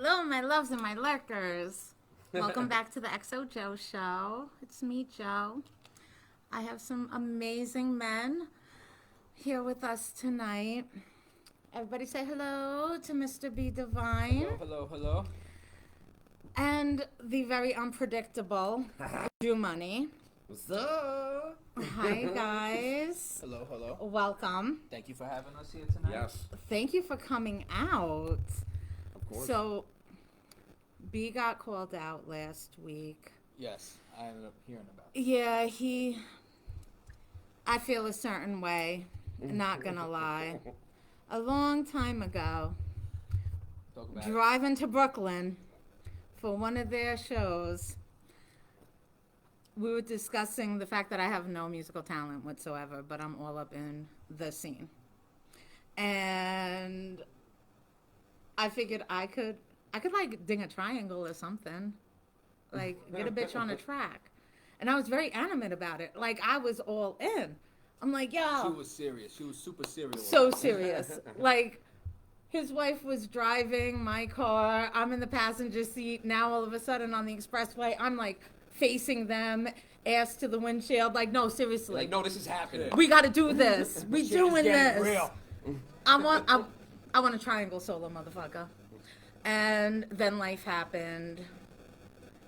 Hello, my loves and my lurkers. Welcome back to the Xojo show. It's me, Joe. I have some amazing men here with us tonight. Everybody say hello to Mr. B. Divine. Hello. And the very unpredictable Jew Money. What's up? Hi, guys. Hello. Welcome. Thank you for having us here tonight. Yes, Thank you for coming out. of course. So, B got called out last week. Yes, I ended up hearing about it. Yeah, I feel a certain way, not gonna lie. A long time ago, Talk about driving to Brooklyn for one of their shows, we were discussing the fact that I have no musical talent whatsoever, but I'm all up in the scene. And I figured I could like ding a triangle or something. Like get a bitch on a track. And I was very animate about it. Like I was all in. I'm like, yo. She was serious. She was super serious. So serious. Like his wife was driving my car. I'm in the passenger seat. Now all of a sudden on the expressway, I'm like facing them, ass to the windshield. Like, no, seriously. Like, no, this is happening. We got to do this. We Shit is doing getting this. real. I want a triangle solo, motherfucker. And then life happened.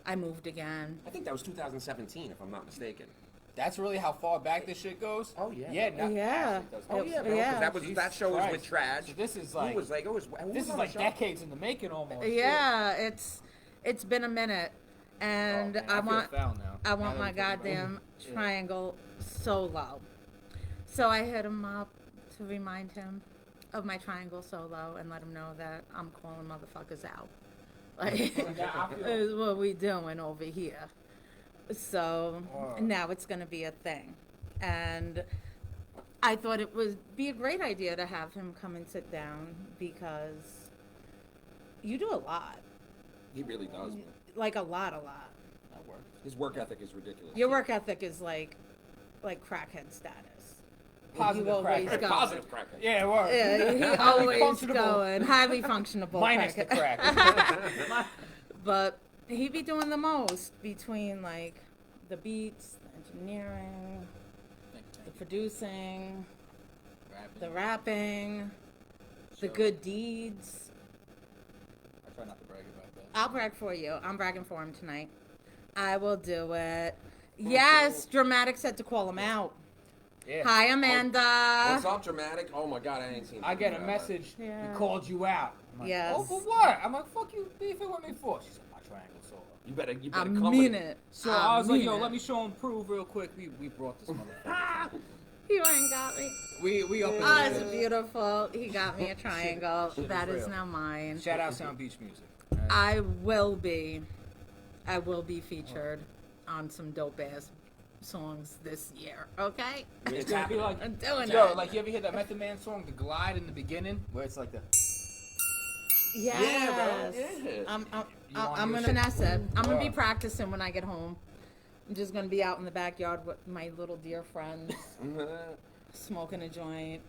I moved again. I think that was 2017, if I'm not mistaken. That's really how far back this shit goes? Oh, yeah. Yeah. Yeah. Oh yeah, bro. Yeah. 'Cause that was Jesus that show was with Christ. Trash. So this is Who like was like, who this was is on like the show? decades in the making almost. Yeah, it's been a minute. And Man, I feel want foul now. I Now want that my we talk about it. goddamn triangle solo. So I hit him up to remind him of my triangle solo and let him know that I'm calling motherfuckers out. Like, Yeah, I feel- is what we doing over here. So now it's going to be a thing. And I thought it would be a great idea to have him come and sit down because you do a lot. He really does, man. Like a lot. That worked. His work ethic is ridiculous. Your work ethic is like crackhead status. Positive You always crack. go. Positive cracker. Yeah, it worked. Yeah, he Highly always functionable. going. Highly functionable. Minus the crackhead. crack. But he be doing the most between like the beats, the engineering, the producing, the rapping, the good deeds. I try not to brag about that. I'll brag for you. I'm bragging for him tonight. I will do it. Yes, Dramatic said to call him out. Yeah. Hi, Amanda. What's up, Dramatic? Oh my God, I ain't seen. I get a that. message. Yeah. We called you out. I'm like, Yes. Oh, for what? I'm like, fuck you beefing with me for? She's like, my triangle solo. You better I come mean with it. So I was like, yo, mean let it. me show him prove real quick. We brought this motherfucker. You ain't got me. we up in Oh, this it's bitch. beautiful. He got me a triangle. Shit is That is real. now mine. Shout out Sound Beach Music. I will be featured on some dope ass songs this year. Okay, It's gonna be like, I'm doing yo, it. like you ever hear that Method Man song, The Glide, in the beginning, where it's like the. Yes. Yeah, bro. Yeah. I'm You want I'm your gonna shit? finesse it. I'm gonna be Yeah. practicing when I get home. I'm just gonna be out in the backyard with my little dear friends, smoking a joint,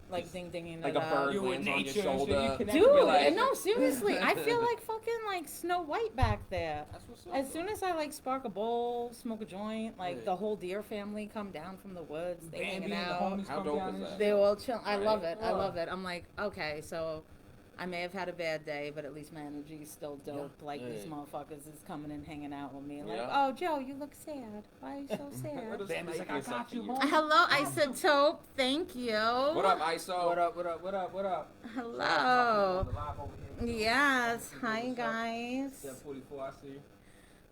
like ding dinging Like it a up. bird You with lands on your nature, so shoulder. you connect Dude, with life. no, seriously, I feel like fucking like Snow White back there. That's what's up. As soon as I like spark a bowl, smoke a joint, like Yeah. the whole deer family come down from the woods, they Bambi hanging and the out, homies How come dope down is and that? shit. they all chill. I Right. love it. I Oh. love it. I'm like, okay, so I may have had a bad day, but at least my energy is still dope. Like these Yeah. motherfuckers is coming and hanging out with me. Like, Yeah. oh Joe, you look sad. Why are you so sad? Bambi's like, I got you, What home. Hello, Isotope. Thank you. up, ISO? What up? Hello. Live over here. Yes. Hi What's up? guys. 744, I see you.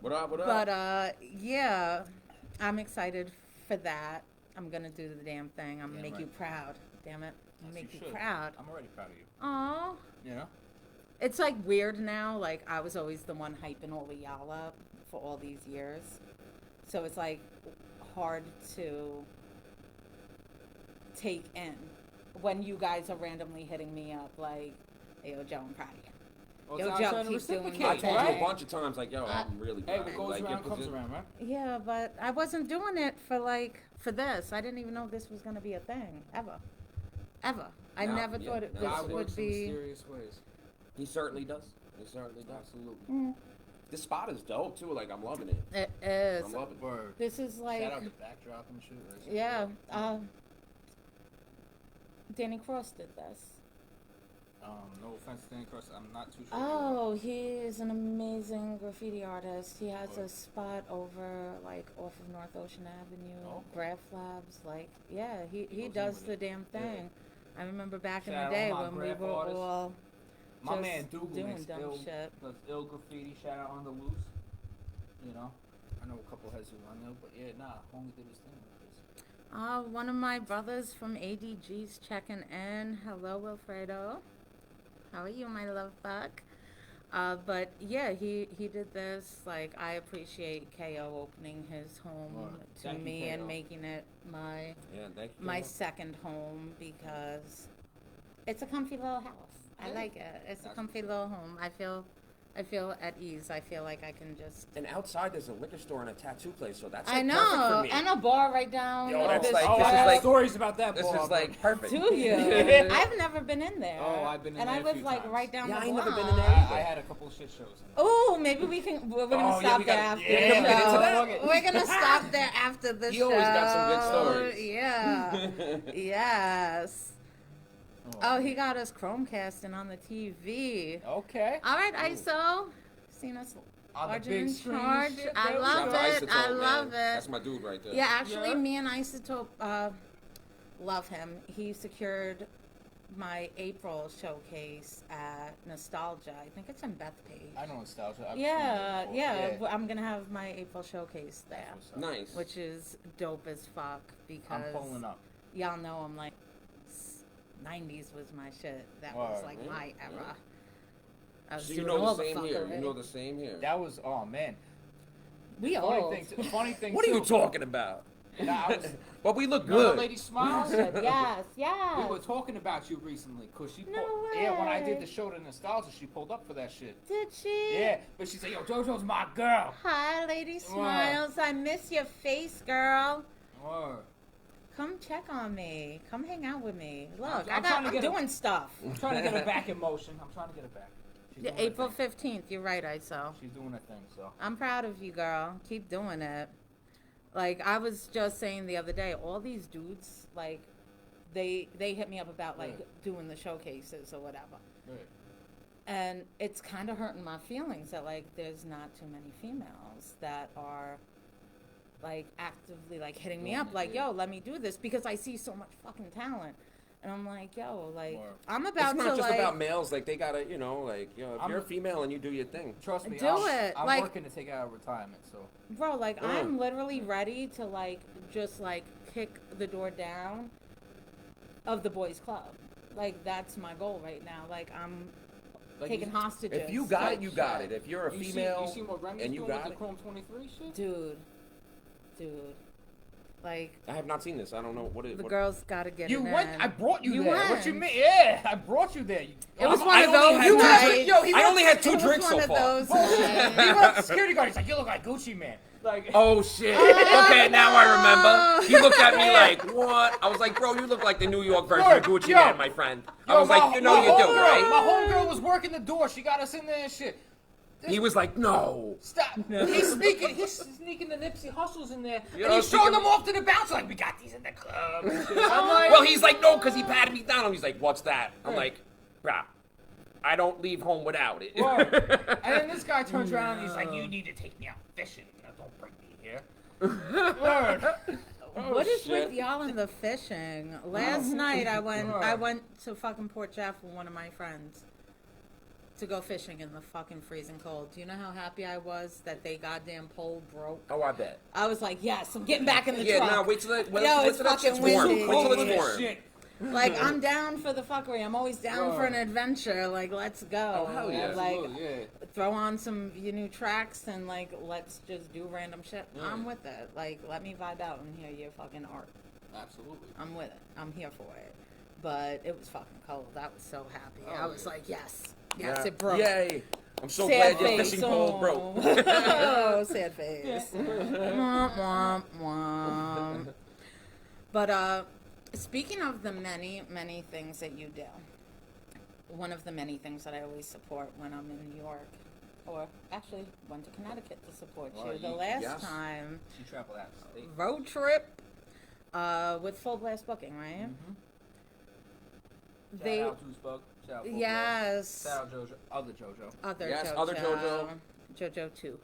What up? But yeah, I'm excited for that. I'm gonna do the damn thing. I'm gonna Damn make right. you proud. Damn it. I'm gonna Yes, make you should. proud. I'm already proud of you. Aw. You know? It's like weird now. Like I was always the one hyping all of y'all up for all these years. So it's like hard to take in when you guys are randomly hitting me up like, hey, yo, Joe, I'm proud of you. Well, Yo, it's Joe, outside of keep doing reciprocate, your I told you thing. a bunch of times, like, yo, I'm really Hey, proud. what goes Like, around it comes was- around, right? Yeah, but I wasn't doing it for this. I didn't even know this was gonna be a thing ever. I No, never yeah, thought it no, this God would works in be. mysterious ways. He certainly does. It certainly does. Absolutely. This spot is dope too. Like I'm loving it. It is. I'm loving it. Word. This is like, Shout out the backdrop and shit. That's yeah. dope. Danny Cross did this. No offense to Danny Cross, I'm not too sure. Oh, he is an amazing graffiti artist. He has What? a spot over, like, off of North Ocean Avenue, Oh. Graph Labs. Like, yeah, he goes in does with the it. damn Yeah. thing. I remember back in Shout the out day all my when we graph were artists. all My just man Dougal doing makes dumb ill, shit. does ill graffiti. Shout out on the loose. You know, I know a couple heads who I know, but yeah, nah, only did his thing with this. One of my brothers from ADG's checking in. Hello, Wilfredo. How are you, my love bug? But yeah, he did this. Like, I appreciate KO opening his home Well, to thank you, me and KO. making it my Yeah, thank you. my second home because it's a comfy little house. I Yeah. like it. It's a That's comfy little home. I feel at ease. I feel like I can just. And outside there's a liquor store and a tattoo place, so that's I like perfect know, for me. and a bar right down. Yo, that's this like- Oh, this I is have like- stories about that. This bar, is like perfect. Do you? Yeah. I've never been in there. Oh, I've been in and there I a live few like times. right down Yeah, the I ain't block. never been in there. I had a couple of shit shows. In there. Oh, maybe we're gonna Oh, yeah, stop we there gotta- after yeah, the we'll get into show. that. We're gonna stop there after the He show. always got some good stories. Yeah. Yes. Oh, Oh, he got us Chromecasting on the TV. Okay. All right, ISO. Seen us On the large big in screen and charge. shit, I baby. love Shout out it. to I Isotope, love man. it. That's my dude right there. Yeah, actually, Yeah. me and Isotope love him. He secured my April showcase at Nostalgia. I think it's in Bethpage. I know nostalgia. I've Yeah, seen it yeah. before. I'm gonna have my April showcase there, That's what's up. Nice. which is dope as fuck because I'm pulling up. y'all know I'm like 90s was my shit. That was Word. like Yeah, my yeah. era. I was So you doing know all the same here. fuckery. You know the same here. That was oh man. We Funny old. thing. What are you too. talking about? Nah, I was, But we look remember good. Lady Smiles? Yes, We yes. were talking about you recently, cause she No pulled, yeah, when I way. did the show to Nostalgia, she pulled up for that shit. Did she? Yeah, but she said, "Yo, JoJo's my girl." Hi, Lady Smiles. I miss your face, girl. Word. Come check on me. Come hang out with me. Look, I'm trying to I'm get a- doing stuff. I'm trying to get her back in motion. I'm trying to get her back. She's Yeah, doing her April thing. 15th. You're right, ISO. She's doing her thing, so. I'm proud of you, girl. Keep doing it. Like, I was just saying the other day, all these dudes, like, they hit me up about, like, Right. doing the showcases or whatever. Right. And it's kind of hurting my feelings that, like, there's not too many females that are, like, actively, like, hitting me Doing up, it, like, yeah. yo, let me do this, because I see so much fucking talent. And I'm like, yo, like, Word. I'm about It's to, not just like, about males. Like they gotta, you know, like if I'm- you're a female and you do your thing. Trust me, Do I'm, it, I'm like- working to take out of retirement, so. bro, like, Mm. I'm literally ready to, like, just, like, kick the door down of the boys' club. Like, that's my goal right now. Like, I'm Like, taking you, hostages. If you got like, it, you got shit. it. If you're a you female see what Remy's and you doing with got the it, Chrome 23 shit? Dude. Like, I have not seen this. I don't know what it. the what, girls gotta get You it went. in. I brought you, You there. What you went. mean? Yeah, I brought you there. It was I'm- one I of only those had two nights. drinks. Yo, he I only had two It was drinks one so of far. those He nights. went to the security guard. He's like, "You look like Gucci Man." Like, Oh shit! Okay, now I remember. no. He looked at me like, "What?" I was like, "Bro, you look like the New York version of Gucci Yo. Man, my friend." I yo, was like, "You know my you do, homegirl- right?" My homegirl was working the door. She got us in there and shit. He was like, "No." Stop. He's sneaking the Nipsey Hustles in there. You and know, he's throwing sneaking- them off to the bouncer like, "We got these in the club." I'm like, Well, he's like, "No," because he patted me down. He's like, "What's that?" I'm Right. like, "Bruh, I don't leave home without it." Word. And then this guy turns around and he's like, "You need to take me out fishing. Now, don't bring me here." Word. What is shit. with y'all and the fishing? Last night I went to fucking Port Jeff with one of my friends to go fishing in the fucking freezing cold. Do you know how happy I was that they goddamn pole broke? Oh, I bet. I was like, yes, I'm getting back in the Yeah, truck. no, wait till that. Wait, Yo, wait it's till that fucking shit's warm. windy. Wait till Holy it's warm. shit. Like, I'm down for the fuckery. I'm always down for an Word. adventure. Like, let's go. Oh, hell yeah. Like, Absolutely, yeah. throw on some new tracks and, like, let's just do random shit. Yeah. I'm with it. Like, let me vibe out and hear your fucking art. Absolutely. I'm with it. I'm here for it. But it was fucking cold. I was so happy. Oh, I was yeah. like, yes. Yes, Yeah. it broke. Yay! I'm so Sad glad your face. fishing pole Oh. broke. Oh, sad face. Womp, womp, womp. But speaking of the many, many things that you do, one of the many things that I always support when I'm in New York. Or actually went to Connecticut to support Well, you the you- last yes. time. She traveled out of state. Road trip with Full Blast Booking, right? Mm-hmm. They Shout out Juice Bug. Shout out Full Blast. yes. Shout out Jojo. Other Jojo. Other Yes, JoJo. other JoJo. JoJo 2.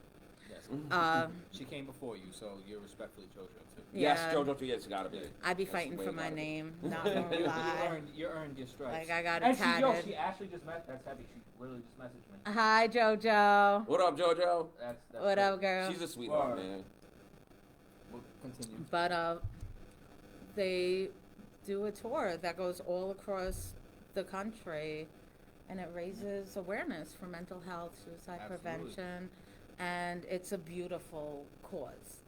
Yes. She came before you, so you're respectfully Jojo too. Yes, Yeah. JoJo 3, it's gotta be. I'd be That's fighting the way for it my gotta be. name. Not gonna You lie. earned your stripes. Like I got it And she tatted. actually just met. That's heavy. She literally just messaged me. Hi, JoJo. What up, JoJo? That's What up, girl? She's a sweetheart, Word. man. We'll continue. But they do a tour that goes all across the country, and it raises awareness for mental health, suicide Absolutely. prevention, and it's a beautiful cause.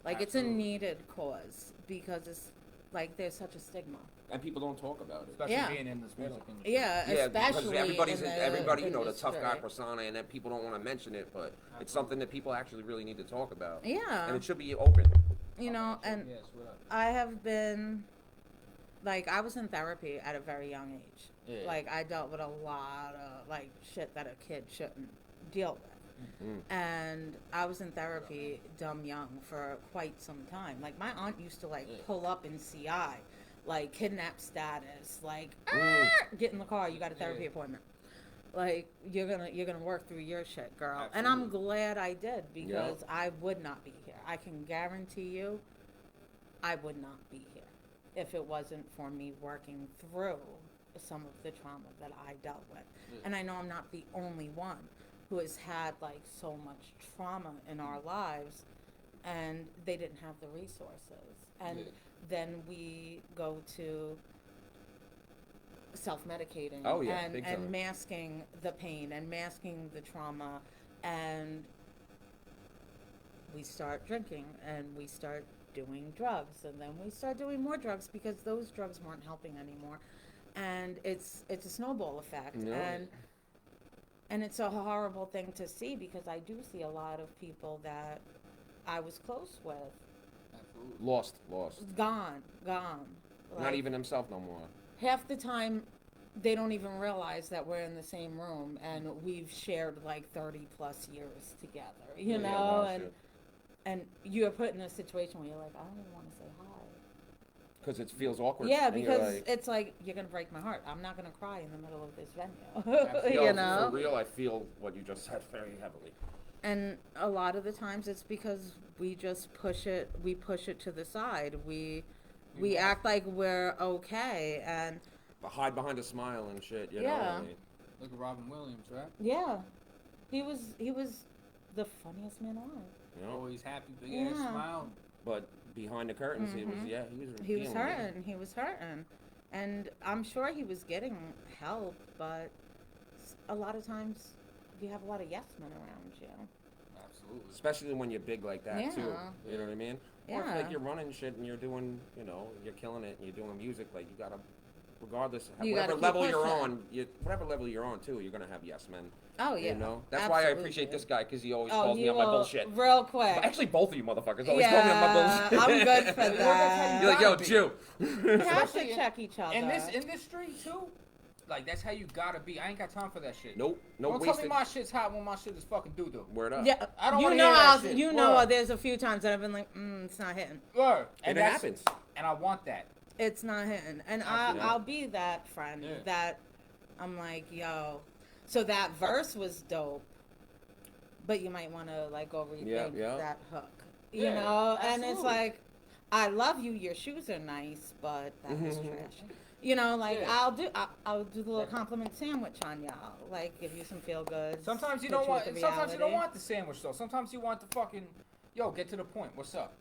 Like it's a Absolutely. needed cause because it's like there's such a stigma. And people don't talk about it. Especially Yeah. being in this music industry. Yeah, Yeah, because especially everybody's in the everybody, you know, the tough guy industry. persona, and then people don't want to mention it, but it's something that people actually really need to talk about. Yeah, And it should be open. you know, and Yes, what up? I have been, like, I was in therapy at a very young age. Yeah. Like, I dealt with a lot of, like, shit that a kid shouldn't deal with. Mm. And I was in therapy dumb young for quite some time. Like, my aunt used to, like, pull up in CI, like, kidnap status, like, get in the car, you got a therapy Yeah. appointment. Like, you're gonna work through your shit, girl. And I'm glad I did because I would not be here. I can guarantee you I would not be here if it wasn't for me working through some of the trauma that I dealt with. And I know I'm not the only one who has had like so much trauma in our lives and they didn't have the resources. And Yeah. then we go to self-medicating Oh, yeah, big time. and masking the pain and masking the trauma, and we start drinking and we start doing drugs, and then we start doing more drugs because those drugs weren't helping anymore, and it's a snowball effect. No. And it's a horrible thing to see because I do see a lot of people that I was close with Absolutely. Lost. gone. Not Like, even himself no more. half the time they don't even realize that we're in the same room and we've shared like 30 plus years together, you Yeah, know, no and shit. and you're put in a situation where you're like, I don't even want to say hi. Because it feels awkward. Yeah, and you're because like, it's like, you're going to break my heart. I'm not going to cry in the middle of this venue, yo, you know? For real, I feel what you just said very heavily. And a lot of the times it's because we just push it to the side. We act like we're okay, and But hide behind a smile and shit, you Yeah. know? Like, Look at Robin Williams, right? yeah, he was the funniest man alive. you know? Always happy, big Yeah. ass smile. But behind the curtains, he was Mhm. he was He was feeling it. hurting. He was hurting, and I'm sure he was getting help. But a lot of times, you have a lot of yes men around you. Absolutely. Especially when you're big like that, too. Yeah. You know what I mean? Or if, Yeah. like, you're running shit and you're doing, you know, you're killing it and you're doing music, like, you gotta, regardless of You whatever gotta keep level you're pushing. on, whatever level you're on, too, you're gonna have yes men. Oh yeah, You know? That's why I absolutely. appreciate this guy, because he always Oh, calls me you on my will- bullshit. real quick. Actually, both of you motherfuckers always call me on my Yeah, bullshit. I'm good for Well, that. You're like, yo, Gotta be. Jew. We have to Especially in- check each other. In this industry too, like that's how you gotta be. I ain't got time for that shit. Nope. No Don't tell me wasted. my shit's hot when my shit is fucking doo doo. Word up. Yeah, I don't you wanna know, hear that shit. you know, Word. there's a few times that I've been like, it's not hitting. Word. And it that's- happens. And I want that. It's not hitting, and Absolutely. I'll be that friend Yeah. that I'm like, yo. So that verse was dope, but you might want to like go rethink yeah. that hook, you Yeah, know. And it's absolutely. like, I love you. Your shoes are nice, but that was Mhm. trash. You know, like Yeah. I'll do the little Yeah. compliment sandwich on y'all, like give you some feel good. Sometimes you don't want. Sometimes you don't reality. want the sandwich though. Sometimes you want the fucking. Yo, get to the point. What's up?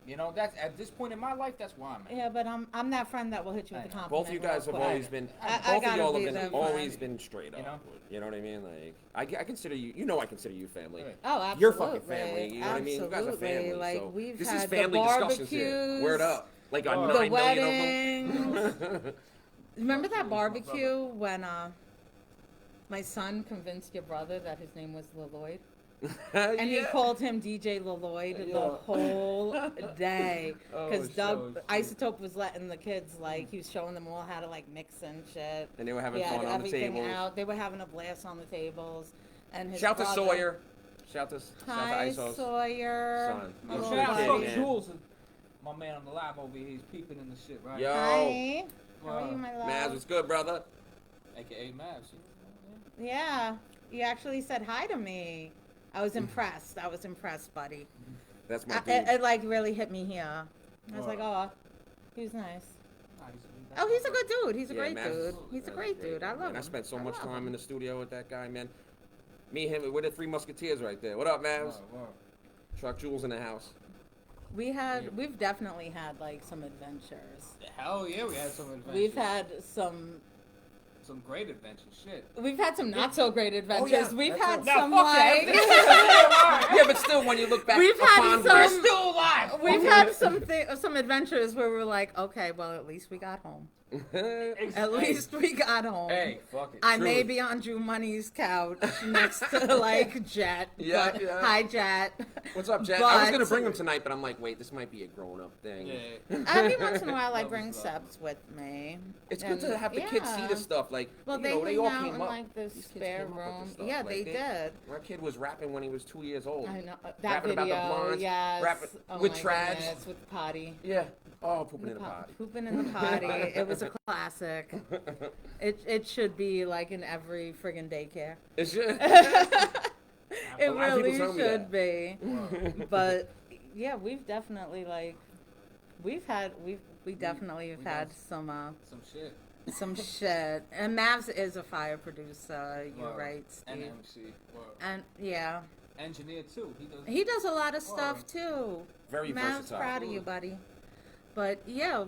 You know, that's at this point in my life. That's why I'm at. Yeah, but I'm that friend that will hit you with I a know. compliment. Both of you guys have real quick. always been. I Both of gotta y'all be have that been always friend. been straight up. You know? You know what I mean? Like I consider you. You know I consider you family. Right. Oh, absolutely. You're fucking family. You know what I mean? You guys are Absolutely. family. Like so we've this had is family the discussions here. barbecues, Word up. Like a The 9 million weddings. of them. Remember that Absolutely, my barbecue when my son convinced your brother that his name was Lloyd? And he called him DJ Lloyd the whole day. Oh, Because so Isotope was letting the kids, like, he was showing them all how to, like, mix and shit. And they were having He had fun on the everything tables. out. They were having a blast on the tables. And his Shout to brother, Sawyer. Shout to Hi, Iso's Sawyer. son. My Yo, little Shout out buddy. to Jules, my man on the lab over here. He's peeping in the shit, right? Yo. Hi. How are you, my love? Maz, what's good, brother? AKA Mavs. Yeah. You actually said hi to me. I was impressed. I was impressed, buddy. That's my dude. It like really hit me here. I was like, oh, he was nice. Oh, he's a good dude. He's a great Maz dude. is- He's a Maz great is dude. I love man. him. I spent so I much love time him. in the studio with that guy, man. Me and him, we're the three musketeers right there. What up, Mavs? Truck Jules in the house. We've definitely had like some adventures. Hell yeah, we had some adventures. We've had some great adventures. Shit. We've had some not so great adventures. yeah, We've that's had it. some fuck like that. Yeah, but still, when you look back We've had upon some- this, We're still alive. we've had some adventures where we're like, okay, well at least we got home. At least we got home. Hey, fuck it. I may Truly. be on Drew Money's couch next to like Jet. Yeah, but, yeah. Hi, Jet. What's up, Jet? I was But- gonna bring him tonight, but I'm like, wait, this might be a grown-up thing. Yeah. Every once in a while, I Love bring is love. Sebs with me. It's good And, to have the kids see yeah. this stuff. Like, Well, you they know, they hang all out came in up. like this These kids spare came up with this room. stuff. Yeah, Like, they did. My kid was rapping when he was 2 years old. I know that Rapping video. about the blondes, Yes. rapping Oh with my trash. goodness, with potty. Yeah. Oh, pooping in the pot. Pooping in the potty. It was a classic. It should be like in every friggin' daycare. It should. It A lot of people really tell me should that. be. But yeah, we've definitely like we definitely have we had got some Some shit. some shit. And Mavs is a fire producer. You're Word. right, And Steve. MC. Word. And yeah, Engineer too. he does a lot of Word. stuff too. Very Mavs, versatile. proud of you, buddy. But yeah,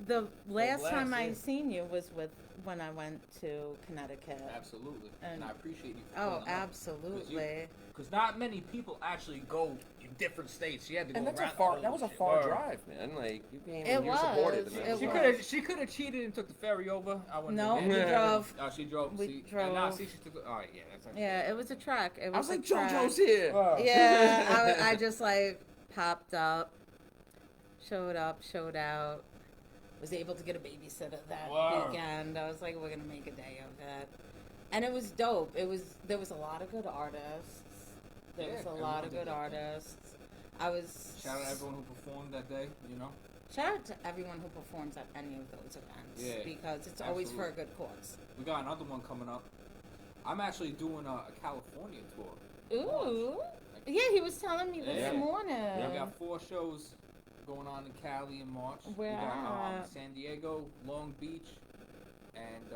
the last blast, time I yeah. seen you was when I went to Connecticut. Absolutely. And- And I appreciate you. For Oh, pulling up. absolutely. Because not many people actually go in different states. You had to go And that's a around far. all That was a this shit. far Word. drive, man. Like you came It and you supported. was, Man. it She was. could have. She could have cheated and took the ferry over. I wouldn't. No, have we did. drove. Oh, she drove. We see, drove. Nah, see, she took. All right, yeah, that's. Actually Yeah, it was a trek. It was I was a like, trek. JoJo's here. Yeah, I just like popped up, showed out. Was able to get a babysitter that Wow. weekend. I was like, we're gonna make a day of it, and it was dope. There was a lot of good artists. There Yeah, was a everyone lot of did good their thing. artists. I was Shout out to everyone who performed that day. You know. Shout out to everyone who performs at any of those events Yeah, because it's always for a good cause. We got another one coming up. I'm actually doing a California tour. Ooh, yeah, he was telling me this Yeah. morning. We got 4 shows going on in Cali in March. Where we got at? San Diego, Long Beach, and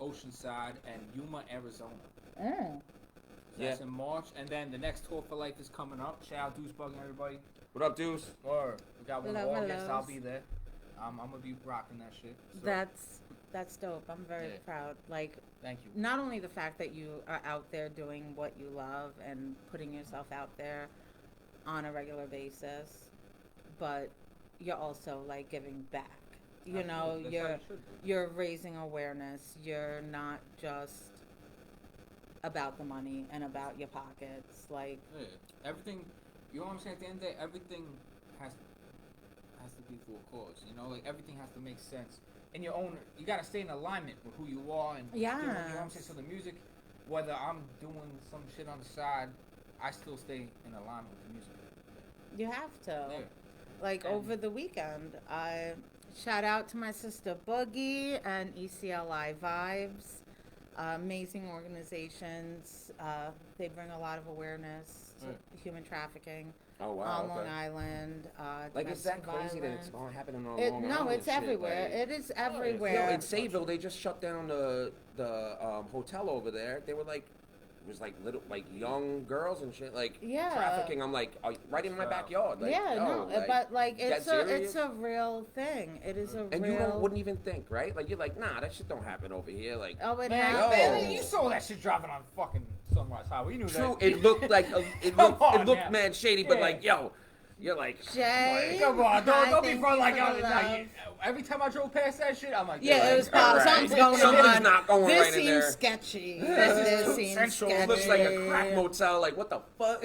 Oceanside, and Yuma, Arizona. Mm. That's in March, and then the next tour for life is coming up. Shout out Deuce Bug and everybody. What up, Deuce? Or we got one in Hello, August. hellos. I'll be there. I'm gonna be rocking that shit. So, That's dope. I'm very Yeah. proud. Like, thank you. not only the fact that you are out there doing what you love and putting yourself out there on a regular basis, but you're also like giving back. You know, Absolutely. That's how it should be. you're raising awareness. You're not just about the money and about your pockets. Like, Yeah. Everything. You know what I'm saying? At the end of the day, everything has to be for a cause. You know, like everything has to make sense. In your own, you gotta stay in alignment with who you are and doing, you know what I'm saying. Yes. So the music, whether I'm doing some shit on the side, I still stay in alignment with the music. you have to. Yeah. Like And- over the weekend, I shout out to my sister Boogie and ECLI Vibes, amazing organizations. They bring a lot of awareness to Right. human trafficking Oh wow. on Long Okay. Island. Like it's that domestic crazy that it's violence. all happening on It, Long no, Island it's and shit, everywhere. like- It is yeah. everywhere. No, in Sayville, they just shut down the hotel over there. They were like, it was like little, like young girls and shit, like Yeah. trafficking. I'm like, right in my backyard. Like, yeah, yo, no, like, but like it's that it's serious? a real thing. It is a And real. you wouldn't even think, right? Like you're like, nah, that shit don't happen over here. Like, Oh, it Man, Yo. happens. you saw that shit driving on fucking Sunrise Highway. You knew true, that. it looked like it Come looked on, it looked man. mad shady, but Yeah. like, yo, You're like, Jay. Come on, Hi, don't be thank front you like for I the was. love. Every time I drove past that shit, I'm like, Yeah, it was Right. something's going Something's on. not going this right in seems there. sketchy. This is This too seems sensual. sketchy. it looks like a crack motel. Like, what the fuck?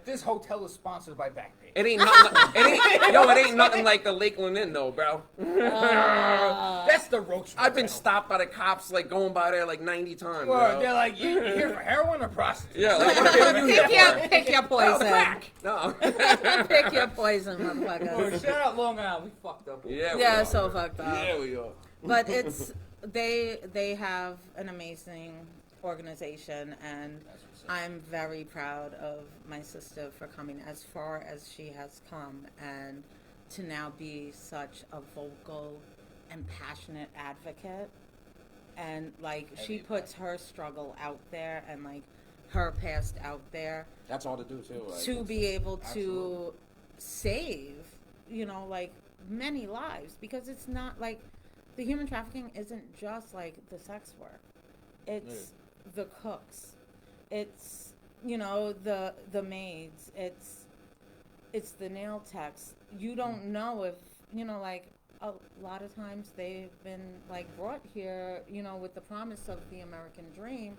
This hotel is sponsored by Backpage. It ain't nothing. It ain't nothing like the Lakeland Inn though, bro. That's the Roach. I've been Motel. stopped by the cops like going by there like 90 times. Or Bro. they're like, you here for heroin or prostitute? Yeah, like, what are you here for? Pick your Oh, poison. crack. No. Pick your poison, Or motherfucker. shout out Long Island. We fucked up. Yeah, we Yeah, are. so fucked up. Yeah, we are. But they have an amazing organization, and That's what's up. I'm very proud of my sister for coming as far as she has come, and to now be such a vocal and passionate advocate. And like she puts her struggle out there and like her past out there That's all to do too. Like, to be able to Absolutely. save, like many lives, because it's not like the human trafficking isn't just like the sex work. It's the cooks. It's the maids. It's the nail techs. You don't know if like a lot of times they've been like brought here, with the promise of the American dream,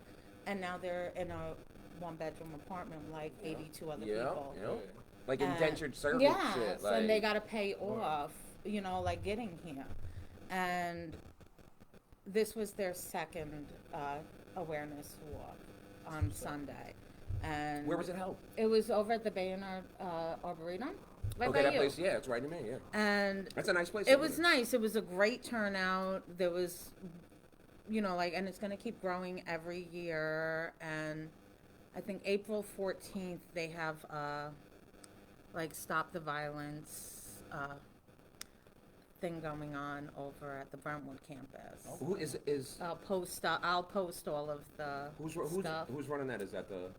and now they're in a one-bedroom apartment with like 82 other people. Yeah. Like And- indentured servant yes, shit. Like, and they got to pay off, like getting here. And this was their second awareness walk on Sunday. And where was it held? it was over at the Bayonard Arboretum. Right Okay, by that you. place. Yeah, it's right in me. Yeah, And that's a nice place. it over was there. nice. It was a great turnout. There was, and it's going to keep growing every year. And I think April 14th, they have, Stop the Violence thing going on over at the Brentwood campus. Who is I'll post all of the stuff. who's running that? Is that the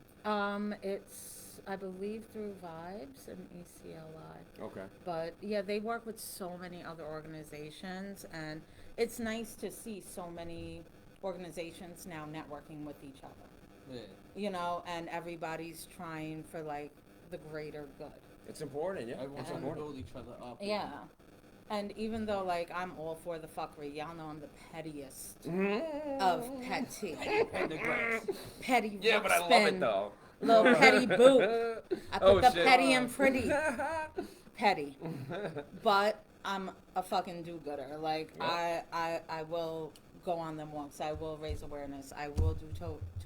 It's, I believe, through Vibes and ECLI. okay? But yeah, they work with so many other organizations, and it's nice to see so many organizations now networking with each other. Yeah. And everybody's trying for like the greater good. It's important. Yeah, Everyone's it's trying to important. build each other up. Yeah. And even though like I'm all for the fuckery, y'all know I'm the pettiest Mm-hmm. of petty. And the grass. Petty Yeah, but I love spin, it though. Little petty boot. I put Oh, the shit. petty and pretty. Petty. But I'm a fucking do-gooder. Like, Yeah. I will go on them walks. I will raise awareness. I will do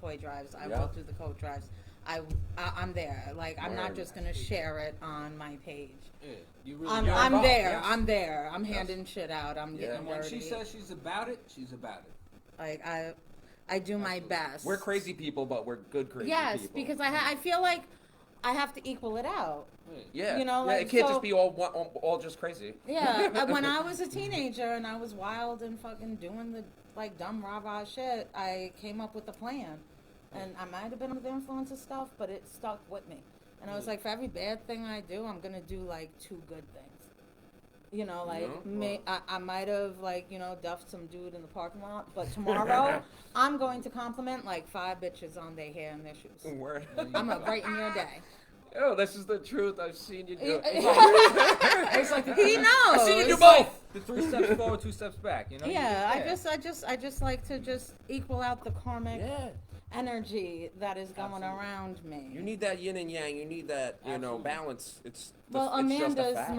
toy drives. I Yeah. will do the coat drives. I'm there. Like, I'm not Word. just going to share it on my page. Yeah. You really I'm you're there. involved, yes. I'm there. I'm handing shit out. I'm Yeah. getting And when dirty. she says she's about it, she's about it. Like, I do my Absolutely. best. We're crazy people, but we're good crazy Yes, people. because I feel like I have to equal it out. Yeah, You know, yeah, like, it can't so- just be all just crazy. Yeah, when I was a teenager and I was wild and fucking doing the like dumb rah-rah shit, I came up with a plan. And I might have been under the influence of stuff, but it stuck with me. And I was like, for every bad thing I do, I'm going to do like 2 good things. I might have like, duffed some dude in the parking lot, but tomorrow I'm going to compliment like 5 bitches on their hair and their shoes. Word. I'm going to brighten your day. Oh, this is the truth. I've seen you do. It's like the, He knows. I've seen you do both. the 3 steps forward, 2 steps back. You know. Yeah, I just like to just equal out the karmic Yeah. energy that is going Absolutely. around me. You need that yin and yang. You need that, Absolutely. balance. It's Well, it's just a Amanda's fact.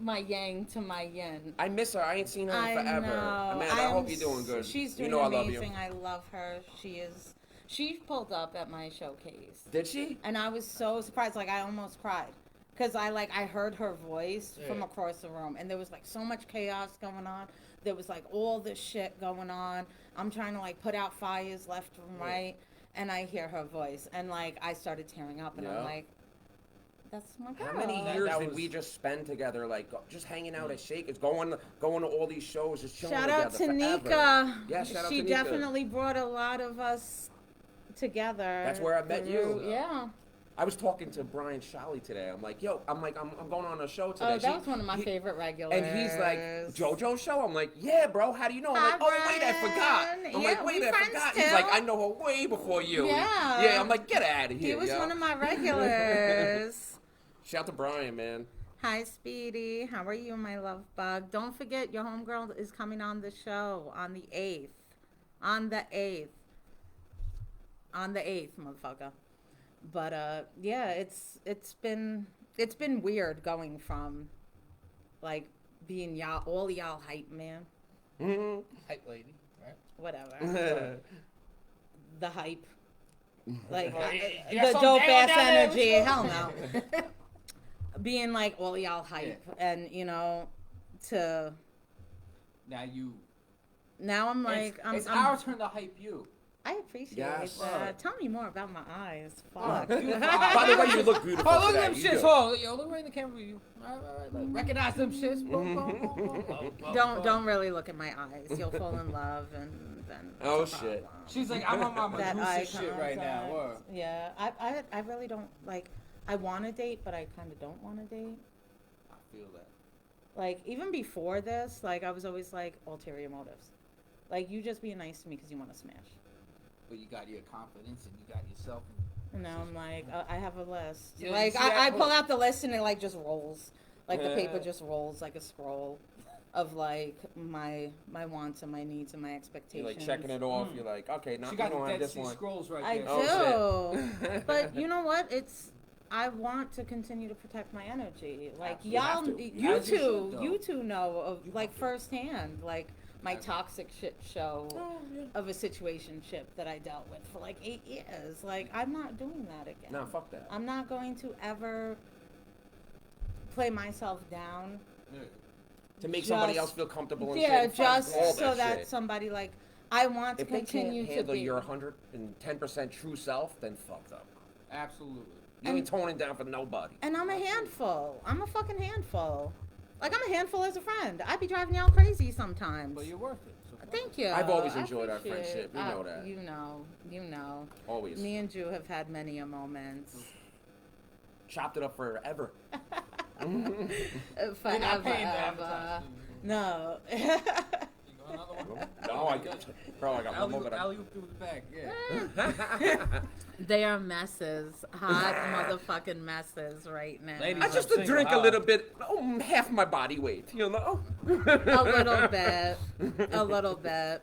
my yang to my yin. I miss her. I ain't seen her in I forever. know. Amanda, I hope you're doing good. She's doing you know amazing. I love I love her. She pulled up at my showcase, you. Did she? and I was so surprised. Like I almost cried. Because I heard her voice from Yeah. across the room, and there was like so much chaos going on. There was like all this shit going on. I'm trying to like put out fires left and right, and I hear her voice, and like I started tearing up, and Yeah. I'm like, "That's my girl." How many That- years that did was- we just spend together, like just hanging out at Shakers, going to all these shows, just chilling Shout together out to forever. Nika. Yeah, shout out She to Nika. definitely brought a lot of us together. That's where I met you. Yeah. I was talking to Brian Shally today. I'm like, yo, I'm going on a show today. Oh, that was one of my favorite regulars. And he's like, JoJo show? I'm like, yeah, bro, how do you know? I'm like, Hi, oh, wait, I forgot. Brian. I'm Yeah, like, wait, we I friends forgot. too. He's like, I know her way before you. Yeah. Yeah, I'm like, get out of here. He was yo. one of my regulars. Shout out to Brian, man. Hi, Speedy. How are you, my love bug? Don't forget, your homegirl is coming on the show on the 8th. On the 8th. On the 8th, motherfucker. But yeah, it's been weird going from like being y'all all y'all hype man. Mm-hmm. Hype lady, right? Whatever. The hype. Like You got the some dope down ass there? energy. Hell no. Being like all y'all hype and to now I'm like it's I'm our turn to hype you. I appreciate Yes. that. Tell me more about my eyes. Fuck. By the way, you look beautiful. Oh, look today. at them You shits. do. Oh, yo, look right in the camera. You. All right. Like, recognize them shits. Boom, boom, boom, boom. Don't really look at my eyes. You'll fall in love and then. Oh, it's a shit. problem. She's like, I'm on my That eye Medusa shit right now. contact. Word. Yeah, I really don't like. I want to date, but I kind of don't want to date. I feel that. Like even before this, like I was always like ulterior motives. Like you just being nice to me because you want to smash. But you got your confidence and you got yourself. And now I'm like, I have a list. Yeah, like you see that? I pull out the list and it like just rolls. Like the paper just rolls like a scroll of like my wants and my needs and my You're expectations. like checking it off. You're like, okay, now She you got don't the have Dead this Sea one. Scrolls right I there. Oh, do. But you know what? I want to continue to protect my energy. Like You have y'all, to. you As you should, two, though. you two know of like firsthand, like my toxic shit show of a situationship that I dealt with for like 8 years. Like I'm not doing that again. Nah, fuck that. I'm not going to ever play myself down. Yeah. To make Just- somebody else feel comfortable and Yeah, shit. fuck just all so that shit. somebody like I want to If they continue can't to handle be. your 110% true self, then fuck them. Absolutely. You ain't toning down for nobody. And I'm a handful. I'm a fucking handful. Like I'm a handful as a friend. I be driving y'all crazy sometimes. But you're worth it. So fuck Thank it. you. I've always I enjoyed our appreciate friendship. You know that. You know. Always. Me and Jew have had many a moments. Chopped it up forever. You're not Forever, paying to ever. advertise. No. You got another one? No, I got one more, but I... Alley through the back. Yeah. They are messes. Hot motherfucking messes right now. Ladies, I just I'm drink a single, little bit, half my body weight, you know? A little bit. A little bit.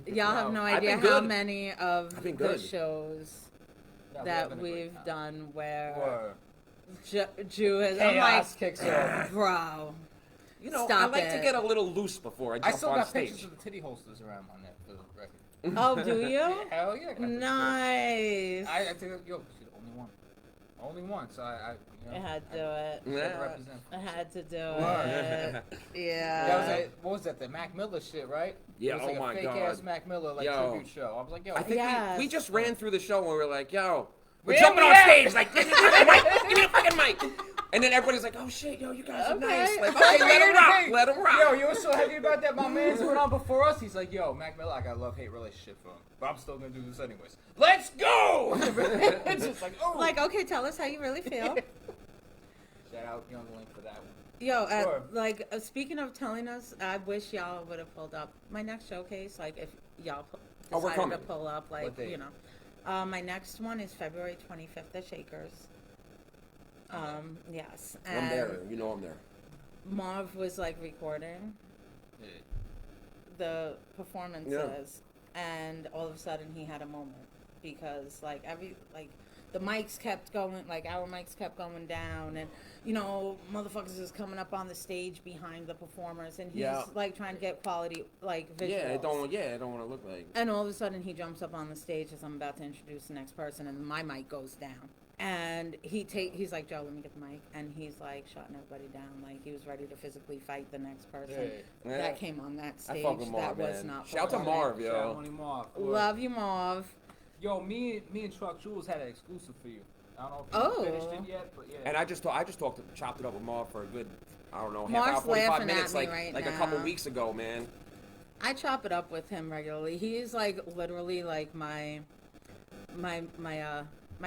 Y'all have no I've idea been how good. many of I've been the good. shows Yeah, that having a great we've time. done where Word. Jew is. I'm Chaos like, kicks off. bro. You know, Stop I like it. to get a little loose before I I jump still on got stage. pictures of the titty holsters around on that for the record. Oh, do you? Hell yeah. I got the Nice. I think, yo, she's the only one. Only one, so I I had to do it. I had to represent. I had to do Word. it. Yeah. That was what was that? The Mac Miller shit, right? Yeah, It was like oh a my fake God. ass Mac Miller like Yo. tribute show. I was like, yo, I think Yes. we just ran through the show and we were like, yo, we're Where jumping we on at? stage, like, give me the mic, give me the fucking mic. And then everybody's like, oh shit, yo, you guys are Okay. nice. Like, Okay, okay, let him rock, let him rock. Yo, you were so happy about that. My man's went on before us. He's like, yo, Mac Miller, I got a love-hate relationship for him. But I'm still going to do this anyways. Let's go! It's just like, oh. Like, okay, tell us how you really feel. Shout out Young Link for that one. Yo, Sure. speaking of telling us, I wish y'all would have pulled up my next showcase. Like, if y'all Oh, we're decided to coming. pull up, like, What date? you know. My next one is February 25th at Shakers. Yes. I'm And there, you know I'm there. Marv was, like, recording Yeah. the performances, and all of a sudden he had a moment because, like, the mics kept going, like, our mics kept going down, and, you know, motherfuckers is coming up on the stage behind the performers, and he's, Yeah. like, trying to get quality, like, visuals. I don't want to look like... And all of a sudden he jumps up on the stage as I'm about to introduce the next person, and my mic goes down. And he's like, Joe, let me get the mic. And he's, like, shutting everybody down. Like, he was ready to physically fight the next person Yeah. that came on that I stage. fuck with Marv, that was man. not Shout to performing. Marv, Shout out yo. Money Marv. Love you, Marv. Yo, me and Truck Jules had an exclusive for you. I don't know if Oh. you finished it yet, but yeah. And I just chopped it up with Marv for a good, I don't know, half Marv's hour, 45 laughing at minutes, me like right like a couple now. weeks ago, man. I chop it up with him regularly. He is, like, literally, like, my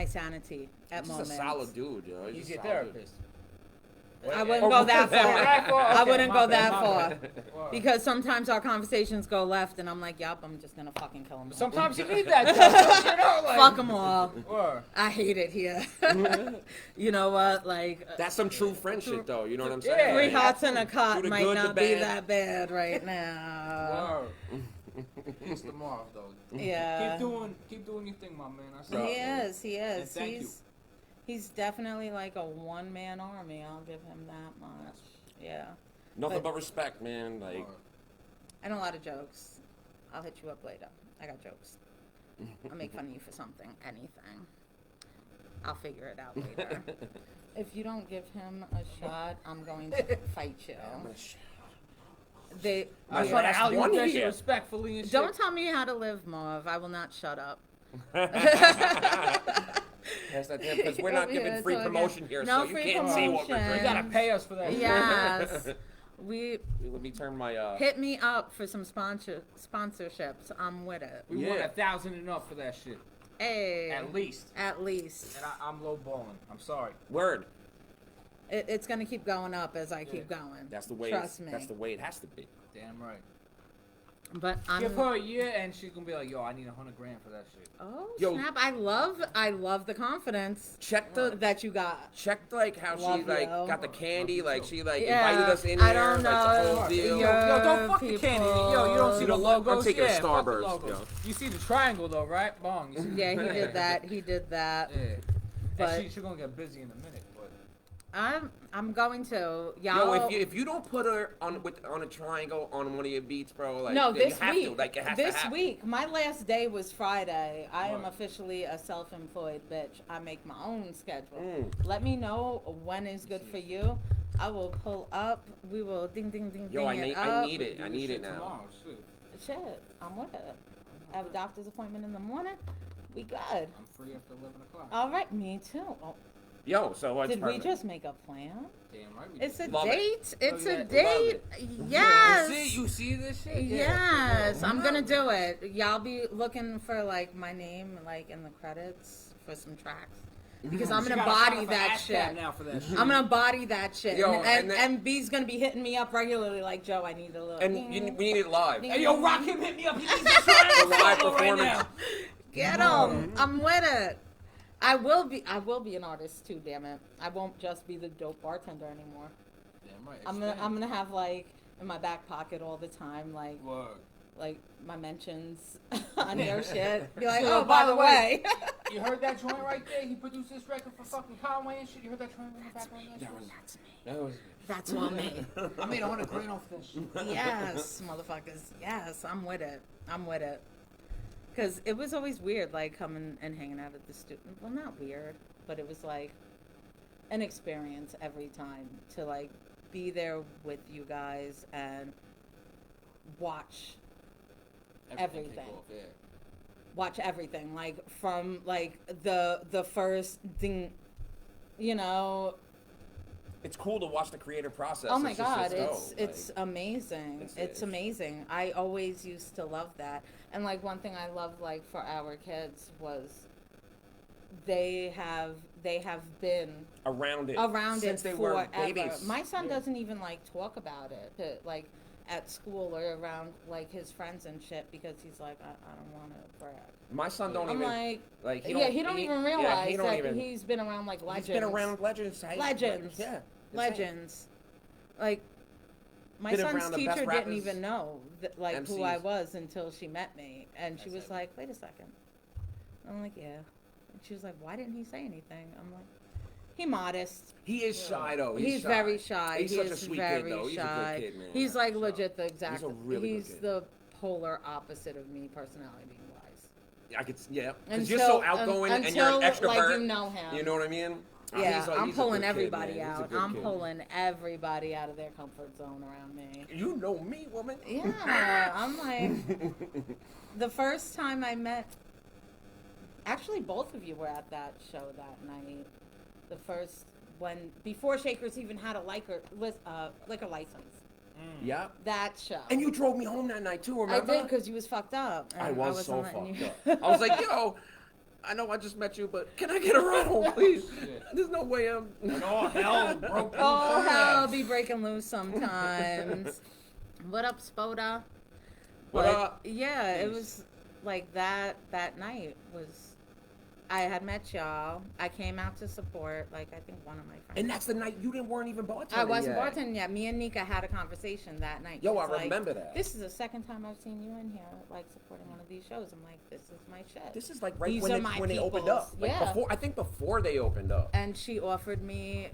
sanity at He's moments. a solid dude, yo. He's a your solid dude. therapist. I wouldn't go that far. I Okay, wouldn't my go bad, that my far. bad. Word. Because sometimes our conversations go left, and I'm like, yup, I'm just gonna fucking kill them. Sometimes you need that. Though, you know, like, Fuck them all. Word. I hate it here. You know what? Like, That's some true friendship, though. You know what I'm Yeah. saying? three Like, hearts and a Do cot the might good, the not be bad. that bad right now. Word. Peace to Marv, though. Yeah. Keep doing your thing, my man. I see He it. is. He And is. thank you. He's definitely like a one-man army. I'll give him that much. Yeah. Nothing but respect, man. Like, Word. And a lot of jokes. I'll hit you up later. I got jokes. I'll make fun of you for something, anything. I'll figure it out later. If you don't give him a shot, I'm going to fight you. They I was Yeah, trying to that's alley one that shit here. respectfully and shit. don't tell me how to live, Marv. I will not shut up. That's that damn, because we're not Over giving here free talking. promotion here, No so you free can't see what we're promotion. You drinking. gotta pay us for that. shit. Yes. Let me turn my. Hit me up for some sponsorships. I'm with it. We Yeah. want 1,000 and up for that shit. Hey. At least. At least. And I'm low balling. I'm sorry. Word. It's going to keep going up as I keep going. That's the way. Trust me. That's the way it has to be. Damn right. But I'm. Give her a year and she's gonna be like, yo, I need $100,000 for that shit. Oh Yo. snap! I love the confidence Check the. that you got. Check like how Love she like you. got the candy, like she like Yeah, invited us in I there, don't like the know. whole deal. Yeah. Yo, don't fuck the candy. Yo, you don't see You the know what? I'm logos. taking a Yeah, fuck the Starburst, logos. yo. You see the triangle though, right? Bong. You see Yeah, he did that. He did that. Yeah. But- And she's gonna get busy in a minute, but I'm going to Yo, y'all. if you don't put her on a triangle on one of your beats, bro, like No, you this have week. to, like it has This to happen. week, my last day was Friday. I am Right. officially a self-employed bitch. I make my own schedule. Mm. Let me know when is good for you. I will pull up. We will ding ding ding Yo, ding I it need up. it. I do need this it shit now. Tomorrow, shit. Shit, I'm with it. I have a doctor's appointment in the morning. We good. I'm free after 11 o'clock. All right, me too. Oh, Yo, so what's did we perfect. just make a plan? Damn right. We It's a did. Love it. date. It's Look a at that. date. You Yes. see this shit? Yes, Yeah. I'm gonna do it. Y'all be looking for like my name like in the credits for some tracks because I'm She gonna gotta sign body up that for ASCAP shit. now for that shit. I'm gonna body that shit. Yo, and, and then- and B's gonna be hitting me up regularly like, Joe, I need a little. And we need it live. Ding. Hey, yo, Rock him, hit me up. He needs a triangle The live solo right performance. now. Get him. I'm with it. I will be an artist too. Damn it! I won't just be the dope bartender anymore. Damn right. I'm gonna have like in my back pocket all the time Word. like my mentions on your shit. Be like, So, oh, by the way. You heard that joint right there? He produced this record for fucking Conway and shit. You heard that joint in the background? That was That's all me. I made $100,000 off this shit. Yes, motherfuckers. Yes, I'm with it. I'm with it. Because it was always weird, like, coming and hanging out at the studio. Well, not weird, but it was, like, an experience every time to, like, be there with you guys and watch Everything. take off, yeah. watch everything. Like, from, like, the first thing, you know. It's cool to watch the creative process. Oh my It's just- God, dope. it's amazing. It's amazing. I always used to love that. And like one thing I loved like for our kids was they have been around it since since they were forever. babies. My son Yeah. doesn't even like talk about it, but, like at school or around like his friends and shit because he's like I don't want to brag. My son don't I'm even like he he don't even realize he don't that even, he's been around like legends. He's been around legends. Legends. Yeah. Legends. Like, my Been son's around the teacher best didn't rappers, even know like who I MCs. was until she met me, and she That's was it. like, "Wait a second." I'm like, "Yeah," and she was like, "Why didn't he say anything?" I'm like, "He modest. He is shy though. He's shy. very shy. He's he such is a sweet very kid though. He's shy. a good kid, man. He's like So, legit the exact. He's a really good kid. the polar opposite of me, personality wise. I could, because you're so outgoing and you're an extrovert. Like you know him. You know what I mean? Yeah, I'm he's a pulling good kid, everybody man. He's a out. good I'm kid. pulling everybody out of their comfort zone around me. You know me, woman. Yeah, I'm like, the first time I met, actually both of you were at that show that night. The first, before Shakers even had a liquor license. Yeah. That show. And you drove me home that night too, remember? I did because you was fucked up. And I was so wasn't letting fucked you- up. I was like, yo, I know I just met you, but can I get a ride home, please? There's no way I'm. And all hell broke loose. Oh, hell be breaking loose sometimes. What up, Spoda? What up? Yeah, it was like that night was. I had met y'all. I came out to support, like, I think one of my friends. And that's the night you weren't even bartending. I wasn't yet. bartending yet. Me and Nika had a conversation that night. Yo, She's I remember that. This is the second time I've seen you in here, like, supporting one of these shows. I'm like, this is my shit. This is like right These when, are they, my when they opened up. Like yeah. before they opened up. And she offered me,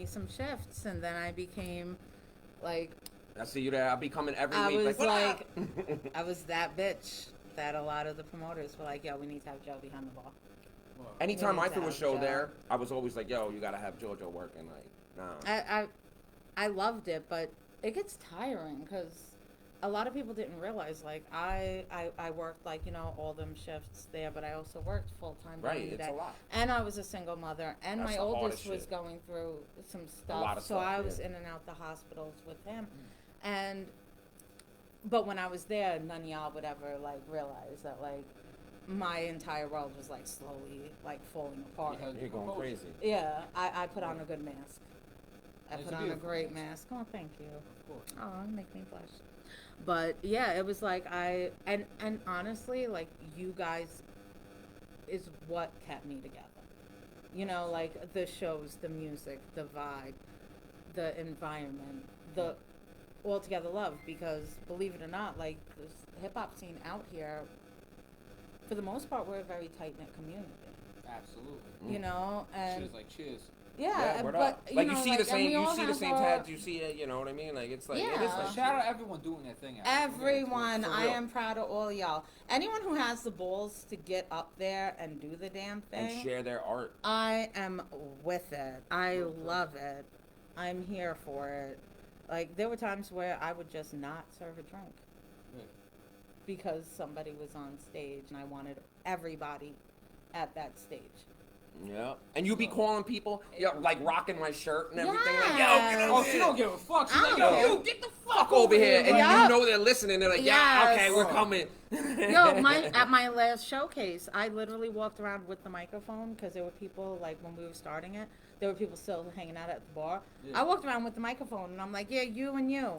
some shifts, and then I became, like... I see you there. I'll be coming every I week. was like, I was that bitch that a lot of the promoters were like, yo, we need to have Joe behind the bar. Anytime I threw a show Joe. there, I was always like, yo, you gotta have Xojo working. Like, nah. I loved it, but it gets tiring because a lot of people didn't realize, like, I worked, like, all them shifts there, but I also worked full-time Right, duty it's day. a lot. And I was a single mother, and That's my the oldest hardest was shit. going through some A lot stuff, of so stuff, I was yeah. in and out the hospitals with him. But when I was there, none of y'all would ever, like, realize that, like, my entire world was, like, slowly, like, falling apart. You're going crazy. Yeah, I put on a good mask. I It's put a on a beautiful great mask. mask. Oh, thank you. Of course. Oh, you make me blush. But yeah, it was like and honestly, like, you guys is what kept me together. Like the shows, the music, the vibe, the environment, the altogether love. Because believe it or not, like, this hip hop scene out here, for the most part, we're a very tight knit community. Absolutely. And Cheers, like cheers. yeah, word but up. Like, you see like, the same, and we you all see the have same our- tats, you see it, you know what I mean? Like, it's like, it is Yeah. like Shout out everyone doing their thing. Everyone, For I real. am proud of all y'all. Anyone who has the balls to get up there and do the damn thing, and share their art. I am with it. I love it. I'm here for it. Like, there were times where I would just not serve a drink because somebody was on stage and I wanted everybody at that stage. Yeah. And you be calling people, like rocking my shirt and everything. Like, yo, Yes. get Oh, over she here. don't give a fuck. She's I like, don't yo, care. you get the Fuck over here. And Yup. you know they're listening. They're like, yeah, Yes. okay, we're coming. Yo, at my last showcase, I literally walked around with the microphone because there were people, like, when we were starting it, there were people still hanging out at the bar. Yeah. I walked around with the microphone and I'm like, yeah, you and you.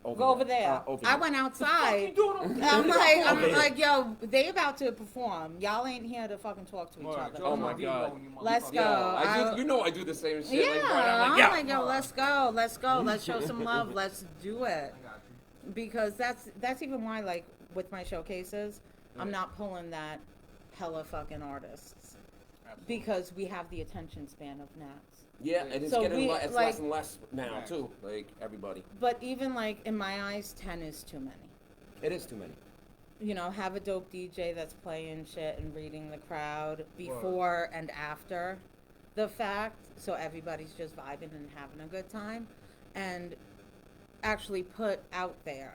Over Go over there. over I there. went What outside. you doing over there? I'm Over here. like, yo, they about to perform. Y'all ain't here to fucking talk to each Word. other. Joe, Oh my Joe, God. you Let's motherfucker. go. I do, I do the same shit. Yeah, Like, I'm I'm like, yeah. like, yo, let's go, let's show some love, let's do it. I got you. Because that's even why, like, with my showcases, I'm Yeah. not pulling that hella fucking artists. Absolutely. Because we have the attention span of gnats. Yeah, and it's So getting like- it's less and less now, Right. too. Like, everybody. But even, like, in my eyes, 10 is too many. It is too many. Have a dope DJ that's playing shit and reading the crowd before and after the fact, so everybody's just vibing and having a good time, and actually put out there,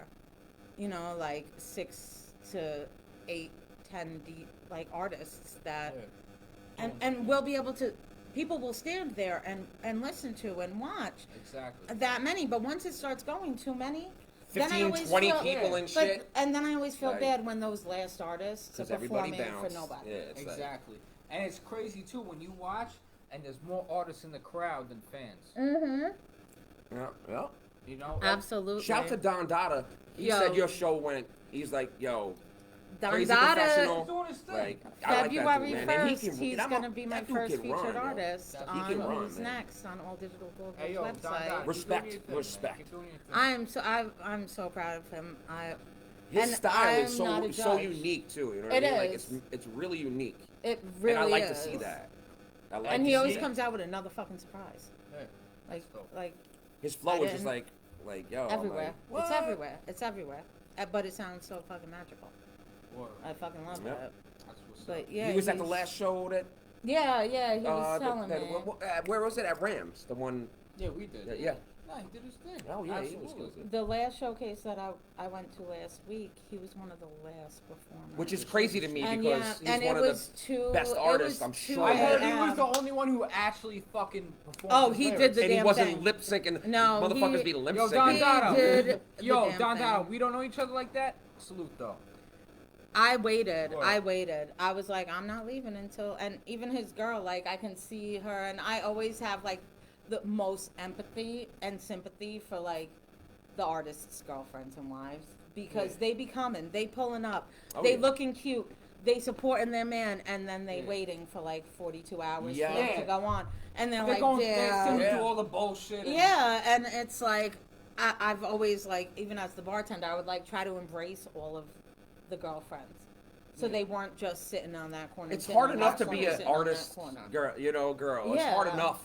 like 6 to 8, 10 like artists that, and we'll be able to, people will stand there and listen to and watch Exactly. that many, but once it starts going too many, then I 15, always 20 feel, people and but, shit. and then I always feel Like- bad when those last artists are Because everybody performing for bounced. nobody. Yeah, it's like, Exactly. And it's crazy too when you watch and there's more artists in the crowd than fans. Mm-hmm. yeah. You know? Like, Absolutely. Shout to Don Dada. He Yo. said your show went. He's like, yo, Don crazy Dada, professional. He's doing his thing. Like, I like that February dude, man. And 1st, he can, he's that going to mo- be my that dude first can featured run, yo. artist He on can run, Who's man. Next on All Digital Global's Hey, yo, Don website. Don, keep doing Respect, your thing, man. respect. Keep doing your thing. I'm so proud of him. His And style is I'm not a so judge. unique too. You know what It I mean? Like is. it's really unique. It really and I like is. to see that. I like And to he see always it. comes out with another fucking surprise. Yeah. Like, That's dope. like His flow I is just didn't- like yo. I'm everywhere. like, It's what? everywhere. It's everywhere. But it sounds so fucking magical. Word. I fucking love Yep. it. That's what's up. But yeah, He was at the he's- last show that. Yeah, he was telling me. Where was it? At Rams, the one. Yeah, we did. Yeah. No, he did his thing. Oh yeah, he was Absolutely. good. The last showcase that I went to last week, he was one of the last performers. Which is crazy to me and because yeah, and he's it one was of the too, best it artists, was I'm 2 sure. I heard he was a.m. the only one who actually fucking performed. Oh, his he lyrics. did the and he damn wasn't thing. lip syncing. No, motherfuckers he- be lip Yo, Don syncing. He Dada. did the Yo, damn Don thing. Dada, we don't know each other like that. Salute though. I waited. What? I was like, I'm not leaving until, and even his girl, like, I can see her, and I always have, like, the most empathy and sympathy for, like, the artists' girlfriends and wives, because they be coming, they pulling up, they looking cute, they supporting their man, and then they waiting for, like, 42 hours for it to go on, and they're like, they're sitting through all the bullshit. And it's like, I've always, like, even as the bartender, I would, like, try to embrace all of the girlfriends. So they weren't just sitting on that corner. It's hard enough to be an artist girl, girl. It's hard enough,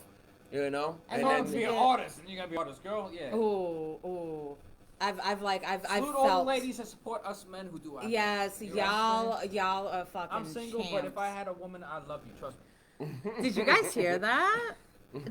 And then to be an artist, and you gotta be an artist girl, Ooh. I've Salute all the ladies that support us men who do. Yes, y'all are fucking. I'm single, champs. but if I had a woman, I'd love you. Trust me. Did you guys hear that?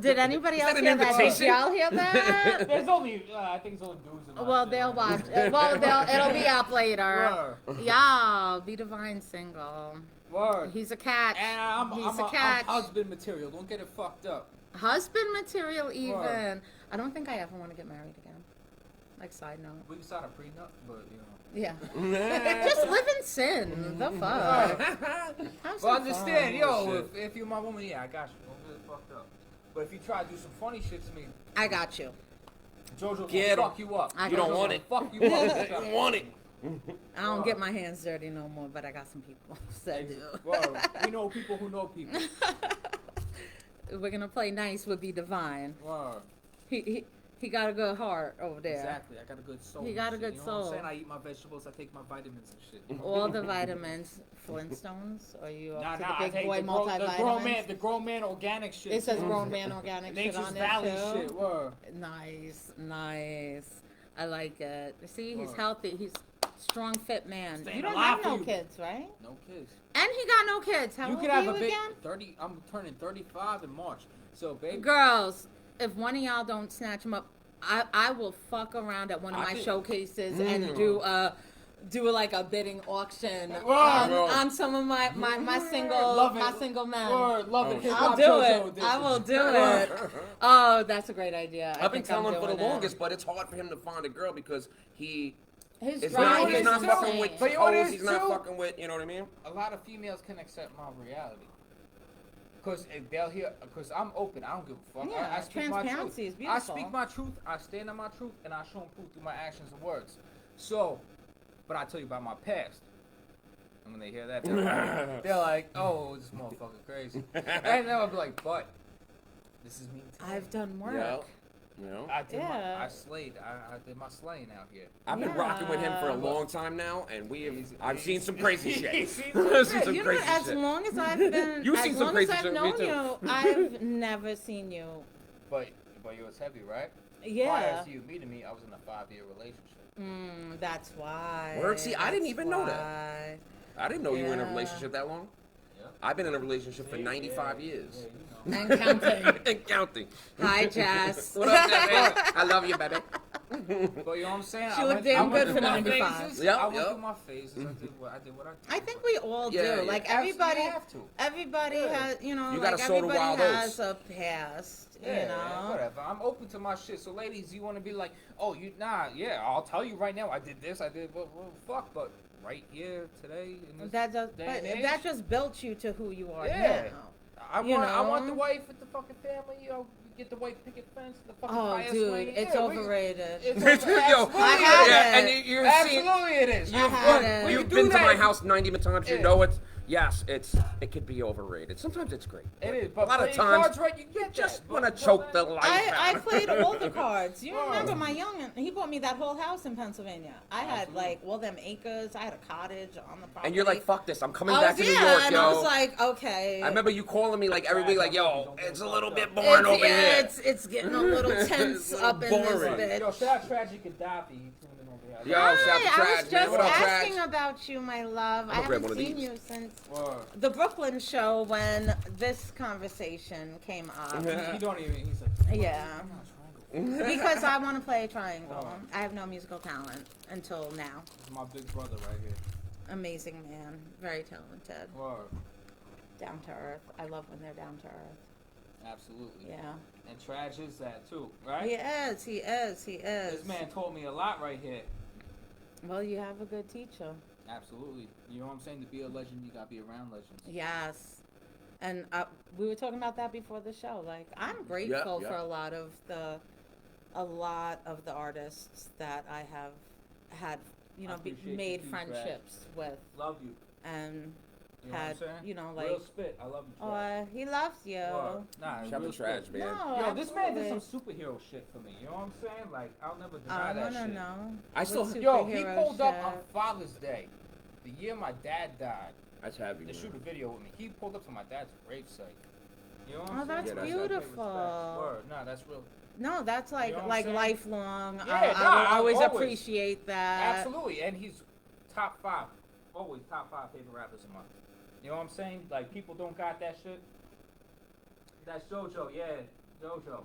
Did anybody else hear that? Did y'all hear that? There's only, I think it's only dudes in my Well, they'll watch. It'll be up later. Word. Y'all, be divine single. Word. He's a catch. And He's a catch. I'm husband material. Don't get it fucked up. Husband material, even. Word. I don't think I ever want to get married again. Like, side note. We can start a prenup, but you know. Yeah. Just live in sin. The fuck. Well, understand, yo, if you're my woman, I got you. Don't get it fucked up. But if you try to do some funny shit to me, I got you. Jojo can fuck you up. You don't want it. Fuck you up. You don't want it. I don't get my hands dirty no more, but I got some people that do. Well, we know people who know people. We're gonna play nice with Be Divine. Wow. He got a good heart over there. Exactly. I got a good soul. He got a good you know soul. What I'm saying? I eat my vegetables. I take my vitamins and shit. All the vitamins. Flintstones? Or you up to I the big boy take multivitamins? the grown man organic shit. It says grown man organic shit on there Valley too. shit. Word. Nice. I like it. See, he's healthy. He's a strong, fit man. Staying You don't alive have no for you. kids, right? No kids. And he got no kids. How You old could are have you a big again? 30. I'm turning 35 in March. So, baby. Girls, if one of y'all don't snatch him up, I will fuck around at one of my think- showcases and do like a bidding auction Word. on some of my single Love it. my single men. Word. Love it. Hip I'll hop do Xojo it. edition. I will do it. Oh, that's a great idea. I've been think I'm telling for the doing it. longest, but it's hard for him to find a girl because His he's drive not is fucking with insane. But you know what it hoes, is, he's not too? fucking with, you know what I mean? A lot of females can accept my reality. Because they'll hear, because I'm open, I don't give a fuck. Yeah, I speak my truth. transparency is I beautiful. speak my truth, I stand on my truth, and I show them proof through my actions and words. So, but I tell you about my past. And when they hear that, they're like, oh, this motherfucker crazy. And then I'll be like, but, this is me today. I've done work. Yeah. You know? I slayed. I did my slaying out here. I've been rocking with him for a long time now, and I've seen some crazy shit. He's seen I've seen Yeah, some you know, crazy as shit. long as I've been, You've as seen some long crazy as I've shit with me, known too. you, I've never seen you. But you was heavy, right? Yeah. Prior to you meeting me, I was in a 5-year relationship. That's why. Word, see, I didn't That's even know that. why. I didn't know you were in a Yeah. relationship that long. Yeah. I've been in a relationship for 95 years. Yeah, you know. And counting. And counting. Hi, Jess. What up, baby? I love you, baby. But you know what I'm saying? She looked damn good for 95. Phases. Yep, I went yep. through my phases. I did what I did. I think we all Yeah, do. yeah. Like Absolutely have to. everybody has, you know, You like gotta sow the everybody wild has oats. a past, Yeah, you know. whatever. I'm open to my shit. So, ladies, you want to be like, oh, I'll tell you right now. I did this. I did. Well, fuck. But right here today, in this That just, day but and age, that just built you to who you are Yeah. now. I you want know? the wife with the fucking family. You know, get the white picket fence, the fucking Oh, highest dude, lane. it's Yeah, overrated. It's Yo, absolutely I had yeah, it. and you're seeing, Absolutely, it is. I had it. When you you've do been to that, my house 90 times. You Yeah. know it. Yes, it could be overrated. Sometimes it's great. It is, a but lot of playing times cards right, you get just that. want to But- choke the but- life I out. played all the cards. You Oh. remember my youngin'? He bought me that whole house in Pennsylvania. I had Absolutely. like all them acres. I had a cottage on the property. And you're like, fuck this. I'm coming I back was, to New yeah, York, and yo. I was like, okay. I remember you calling me like every week, like, yo, it's a little bit boring it's, over yeah, here. it's getting a little tense It's a little up in this boring. bitch. Yo, shout out Tragic Gaddafi. He tuned in over here. Yo, shout out to Hi, I Traj, was man. just What up, Traj? asking about you, my love. I gonna grab haven't one of seen these. you since Word. the Brooklyn show when this conversation came up. He don't even. He's like, Yeah. I'm not trying to. Because I want to play triangle. Oh. I have no musical talent until now. This is my big brother right here. Amazing man, very talented, Word. down to earth. I love when they're down to earth. Absolutely. Yeah. And Trash is that too, right? He is. He is. He is. This man taught me a lot right here. Well, you have a good teacher. Absolutely. You know what I'm saying? To be a legend, you gotta be around legends. Yes. And we were talking about that before the show. Like, I'm grateful for a lot of the artists that I have had, made friendships with. Love you. And you know had, like... Real spit. I love you, Trash. He loves you. Nah, shout out Trash, man. No, yo, this man did some superhero shit for me. You know what I'm saying? Like, I'll never deny that shit. No. I still... Yo, he pulled up on Father's Day, the year my dad died. That's heavy, to shoot a video with me. He pulled up to my dad's gravesite. You know what I'm saying? That's beautiful. Word. No, that's real. No, that's like lifelong. Yeah, I always appreciate that. Absolutely, and he's top 5, always top 5 favorite rappers of mine. You know what I'm saying? Like, people don't got that shit. That's Xojo, yeah, Xojo.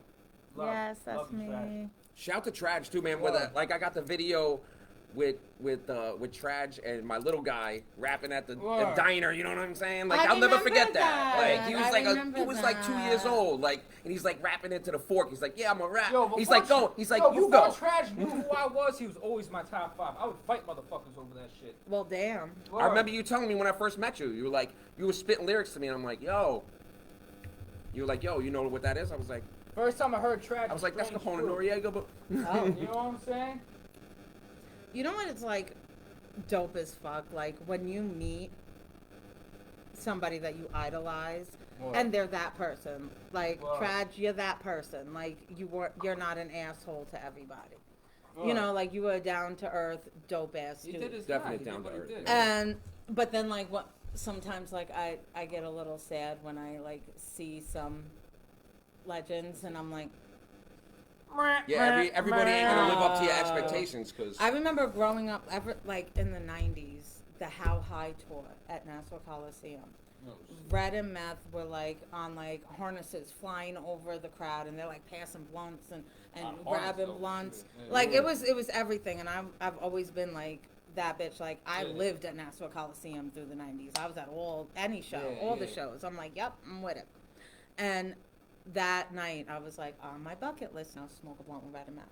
Yes, that's me. Trash. Shout to Traj too, man. I got the video with Traj and my little guy rapping at the diner. You know what I'm saying? Like, I'll never forget that. Like, he was like 2 years old. Like, and he's like rapping into the fork. He's like, yeah, I'm a rap. He's like, go. He's like, you go. Traj knew who I was. He was always my top 5. I would fight motherfuckers over that shit. Well, damn. I remember you telling me when I first met you. You were like, you were spitting lyrics to me, and I'm like, yo. You were like, yo, you know what that is? I was like, first time I heard Traj, I was like, that's Capone and Noriega, but. You know what I'm saying? You know what? It's like dope as fuck. Like, when you meet somebody that you idolize, and they're that person. Like, Traj, you're that person. Like, you're not an asshole to everybody. You know, like, you were down to earth, dope ass dude. He did his definitely down to earth. But then, like, sometimes, like, I get a little sad when I, like, see some legends, and I'm like, yeah, everybody ain't gonna live up to your expectations. Cause I remember growing up, like in the '90s, the How High tour at Nassau Coliseum. Red and Meth were like on like harnesses flying over the crowd, and they're like passing blunts and grabbing blunts. Like it was everything, and I've always been like that bitch. Like I lived at Nassau Coliseum through the '90s. I was at any show, the shows. I'm like, yep, I'm with it. And that night, I was like, on my bucket list, now smoke a blunt with Red and Meth.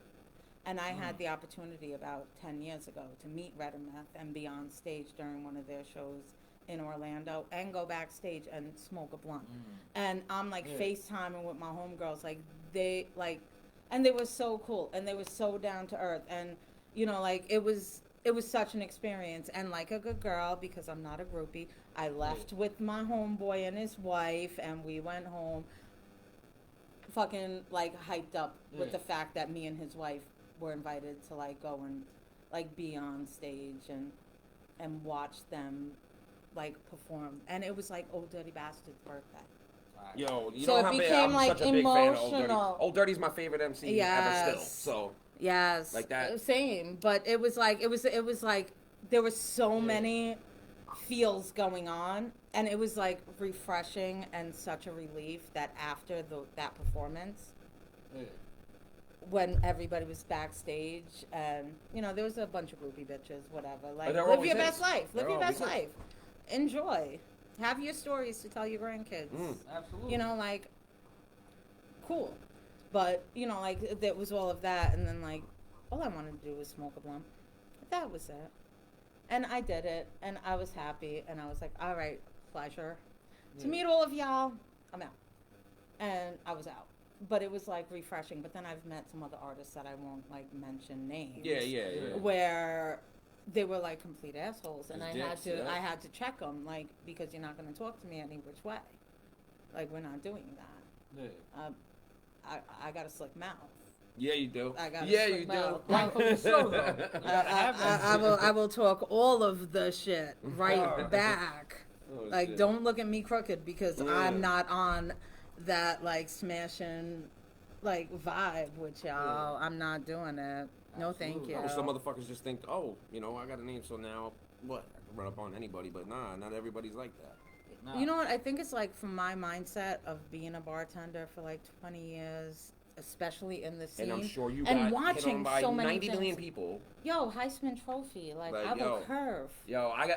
And I had the opportunity about 10 years ago to meet Red and Meth and be on stage during one of their shows in Orlando and go backstage and smoke a blunt. And I'm like FaceTiming with my homegirls, and they were so cool and they were so down to earth. And, you know, like it was such an experience. And like a good girl, because I'm not a groupie, I left with my homeboy and his wife, and we went home. Fucking like hyped up with the fact that me and his wife were invited to like go and like be on stage and watch them like perform, and it was like Old Dirty Bastard's birthday. Yo, you so know how it became I'm like such a big fan of emotional. Old Dirty's my favorite MC ever still. So yes, like that. Same, but it was like there were so many feels going on, and it was like refreshing and such a relief that after that performance, when everybody was backstage, and you know there was a bunch of groupie bitches, whatever. Like live your best life, enjoy, have your stories to tell your grandkids. Absolutely. You know, like cool, but you know, like there was all of that, and then like all I wanted to do was smoke a blunt. That was it. And I did it, and I was happy, and I was like, all right, pleasure. To meet all of y'all, I'm out. And I was out. But it was, like, refreshing. But then I've met some other artists that I won't, like, mention names. Yeah. Where they were, like, complete assholes. And I had to check them, like, because you're not going to talk to me any which way. Like, we're not doing that. Yeah. I got a slick mouth. Yeah, you do. You do. I will talk all of the shit right back. Like, shit. Don't look at me crooked because I'm not on that like smashing like vibe with y'all. I'm not doing it. No, thank you. Some motherfuckers just think, oh, you know, I got a name, so now what? I can run up on anybody, but nah, not everybody's like that. Nah. You know what? I think it's like from my mindset of being a bartender for like 20 years. Especially in the scene, and I'm sure you and got watching hit on by so many 90 million things. people. Yo, Heisman Trophy, like I will curve. Yo, I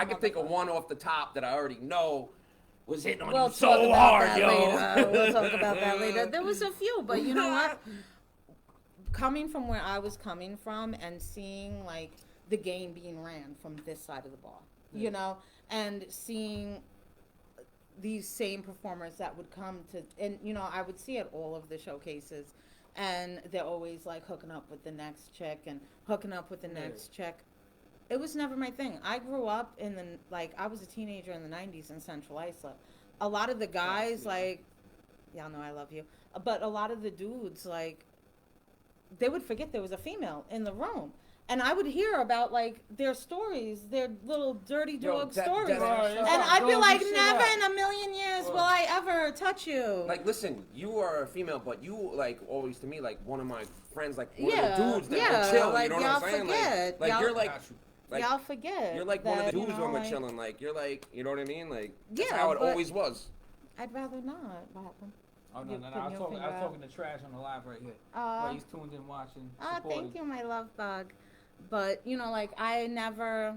can think of one off the top that I already know was hitting on you so hard, yo. We'll talk about that later. There was a few, but you know what? Coming from where I was coming from and seeing like the game being ran from this side of the bar, you know, and seeing these same performers that would come to, and you know, I would see at all of the showcases, and they're always like hooking up with the next chick and hooking up with the next chick. It was never my thing. I grew up in the, like, I was a teenager in the 90s in Central Islip. A lot of the guys, like, y'all know I love you, but a lot of the dudes, like, they would forget there was a female in the room. And I would hear about, like, their stories, their little dirty dog stories. And I'd be like, never in a million years will I ever touch you. Like, listen, you are a female, but you, like, always to me, like, one of my friends, like, one of the dudes that would chill, like, you know what I'm saying? Forget. Like you're like... y'all forget. You're like that, one of the dudes you know, when we're like, chilling. Like, you're like, you know what I mean? Like, that's yeah, how it always was. I'd rather not. What happened? Oh, no. I was talking to Trash on the live right here. While he's tuned in watching. Oh, thank you, my love bug. But, you know, like, I never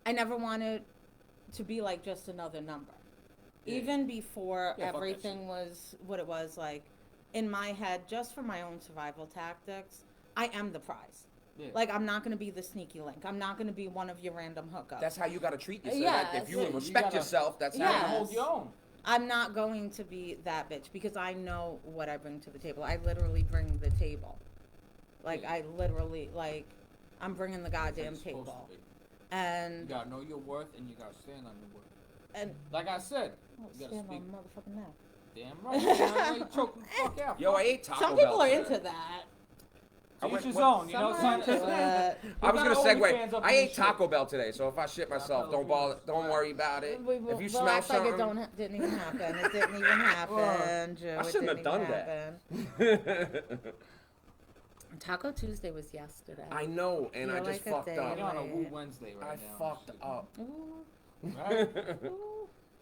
wanted to be, like, just another number. Yeah. Even before everything was what it was, like, in my head, just for my own survival tactics, I am the prize. Yeah. Like, I'm not going to be the sneaky link. I'm not going to be one of your random hookups. That's how you got to treat yourself. Yeah, like, if you respect yourself, that's how you hold your own. I'm not going to be that bitch because I know what I bring to the table. I literally bring the table. Like, I literally, like, I'm bringing the goddamn table. And you got to know your worth and you got to stand on your worth. And like I said, you got to stand speak. on motherfucking neck. Damn right. You choking the fuck out. Yo, I ate Taco Bell. Some people are into that. Each his own, you know. I was gonna segue. I ate Taco Bell today, so if I shit myself, don't worry about it. If you smell something, like it didn't even happen. It didn't even happen, Joe. I shouldn't have done that. Taco Tuesday was yesterday. I know, and I just fucked up. You're on a Woo Wednesday right now. I fucked up. Ooh. Right?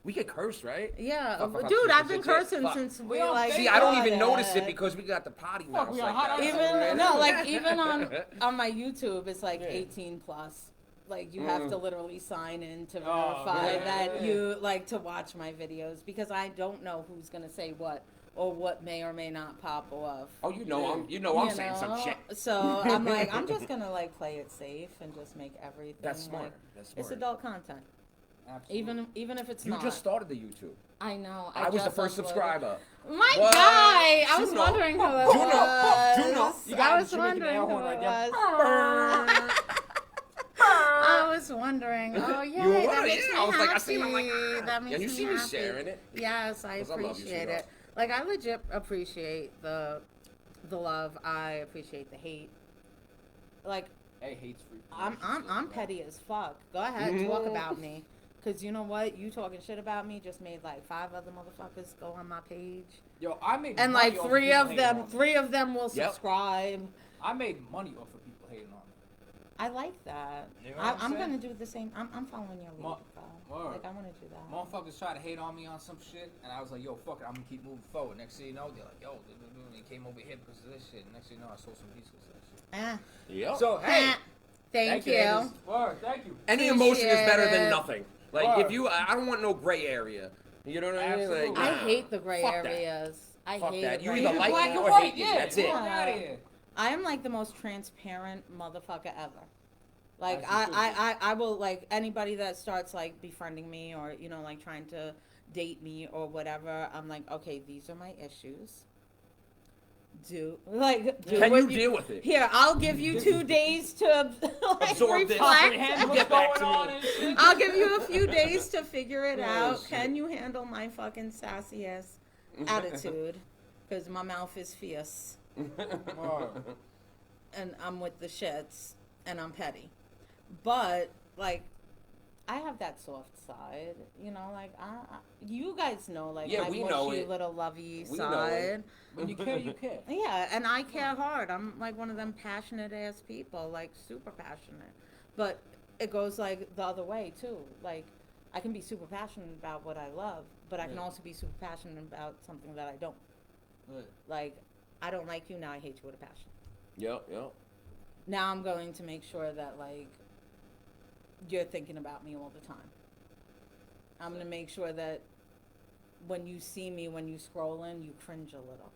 We get cursed, right? Yeah, dude, I've been cursing since we like. See, I don't even notice it because we got the potty mouth like that. Even on my YouTube, it's like 18 plus. Like you have to literally sign in to verify that you like to watch my videos because I don't know who's gonna say what or what may or may not pop off. Oh, I'm saying some shit. So I'm like, I'm just gonna like play it safe and just make everything. That's smart. Like, That's smart. It's adult content. Absolutely. Even if it's not. You just started the YouTube. I know. I was the first subscriber. My guy! I was wondering who it was. Juno. I was wondering who it was. I was wondering. Oh, yeah. That makes me I was happy. Like, I seen it. I'm like, that makes you see me sharing it. Yes, I appreciate it. Like, I legit appreciate the love. I appreciate the hate. Like, hey, hate's free. I'm petty as fuck. Go ahead, talk about me. Cause you know what? You talking shit about me just made like 5 other motherfuckers go on my page. Yo, I made and money like off three of them will subscribe. I made money off of people hating on me. I like that. You know what I'm gonna do the same. I'm following your lead, bro. Like I want to do that. Motherfuckers try to hate on me on some shit, and I was like, yo, fuck it, I'm gonna keep moving forward. Next thing you know, they're like, yo, they came over here because of this shit. Next thing you know, I sold some pieces of that shit. Yep. So hey, thank you. Word, thank you. Any emotion is better than nothing. Like, if you, I don't want no gray area. You know what I mean? Like, I hate the gray areas. I hate that. You either like me or hate me. That's it. I am like the most transparent motherfucker ever. Like, I will, like, anybody that starts, like, befriending me or, you know, like, trying to date me or whatever, I'm like, okay, these are my issues. Can you deal with it? Here, I'll give you 2 days to like absorb reflect. Get back to me. I'll give you a few days to figure it out. Shit. Can you handle my fucking sassy ass attitude? Because my mouth is fierce. And I'm with the shits and I'm petty. But like I have that soft side, you know, like you guys know, like my mushy little lovey side. When you care, you care. Yeah, and I care hard. I'm like one of them passionate ass people, like super passionate. But it goes like the other way too. Like I can be super passionate about what I love, but I can also be super passionate about something that I don't. Like I don't like you, now I hate you with a passion. Yep. Now I'm going to make sure that like you're thinking about me all the time. I'm going to make sure that when you see me, when you scroll in, you cringe a little.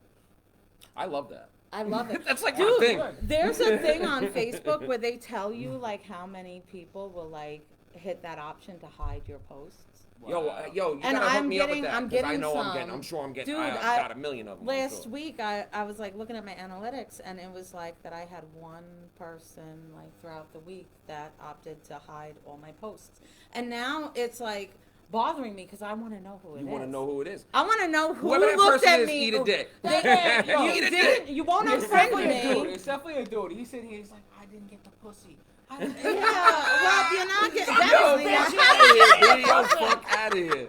I love that. I love it. That's like Dude, my thing. There's a thing on Facebook where they tell you like how many people will like hit that option to hide your posts. Wow. Yo, you and gotta hook I'm me getting, up I'm with that. getting I know some. I'm sure I'm getting. Dude, I got a million of them. Last week, I was like looking at my analytics, and it was like that I had one person like throughout the week that opted to hide all my posts, and now it's like bothering me because I want to know who it is. You want to know who it is? I want to know who Whoever that looked person at is, me. eat a dick. You Eat a dick. didn't. You won't It's unfriend definitely a dude. me. It's definitely a dude. He's sitting here. He's like, I didn't get the pussy. Yeah, well, you're not getting. Yo, Definitely not. fuck out of here.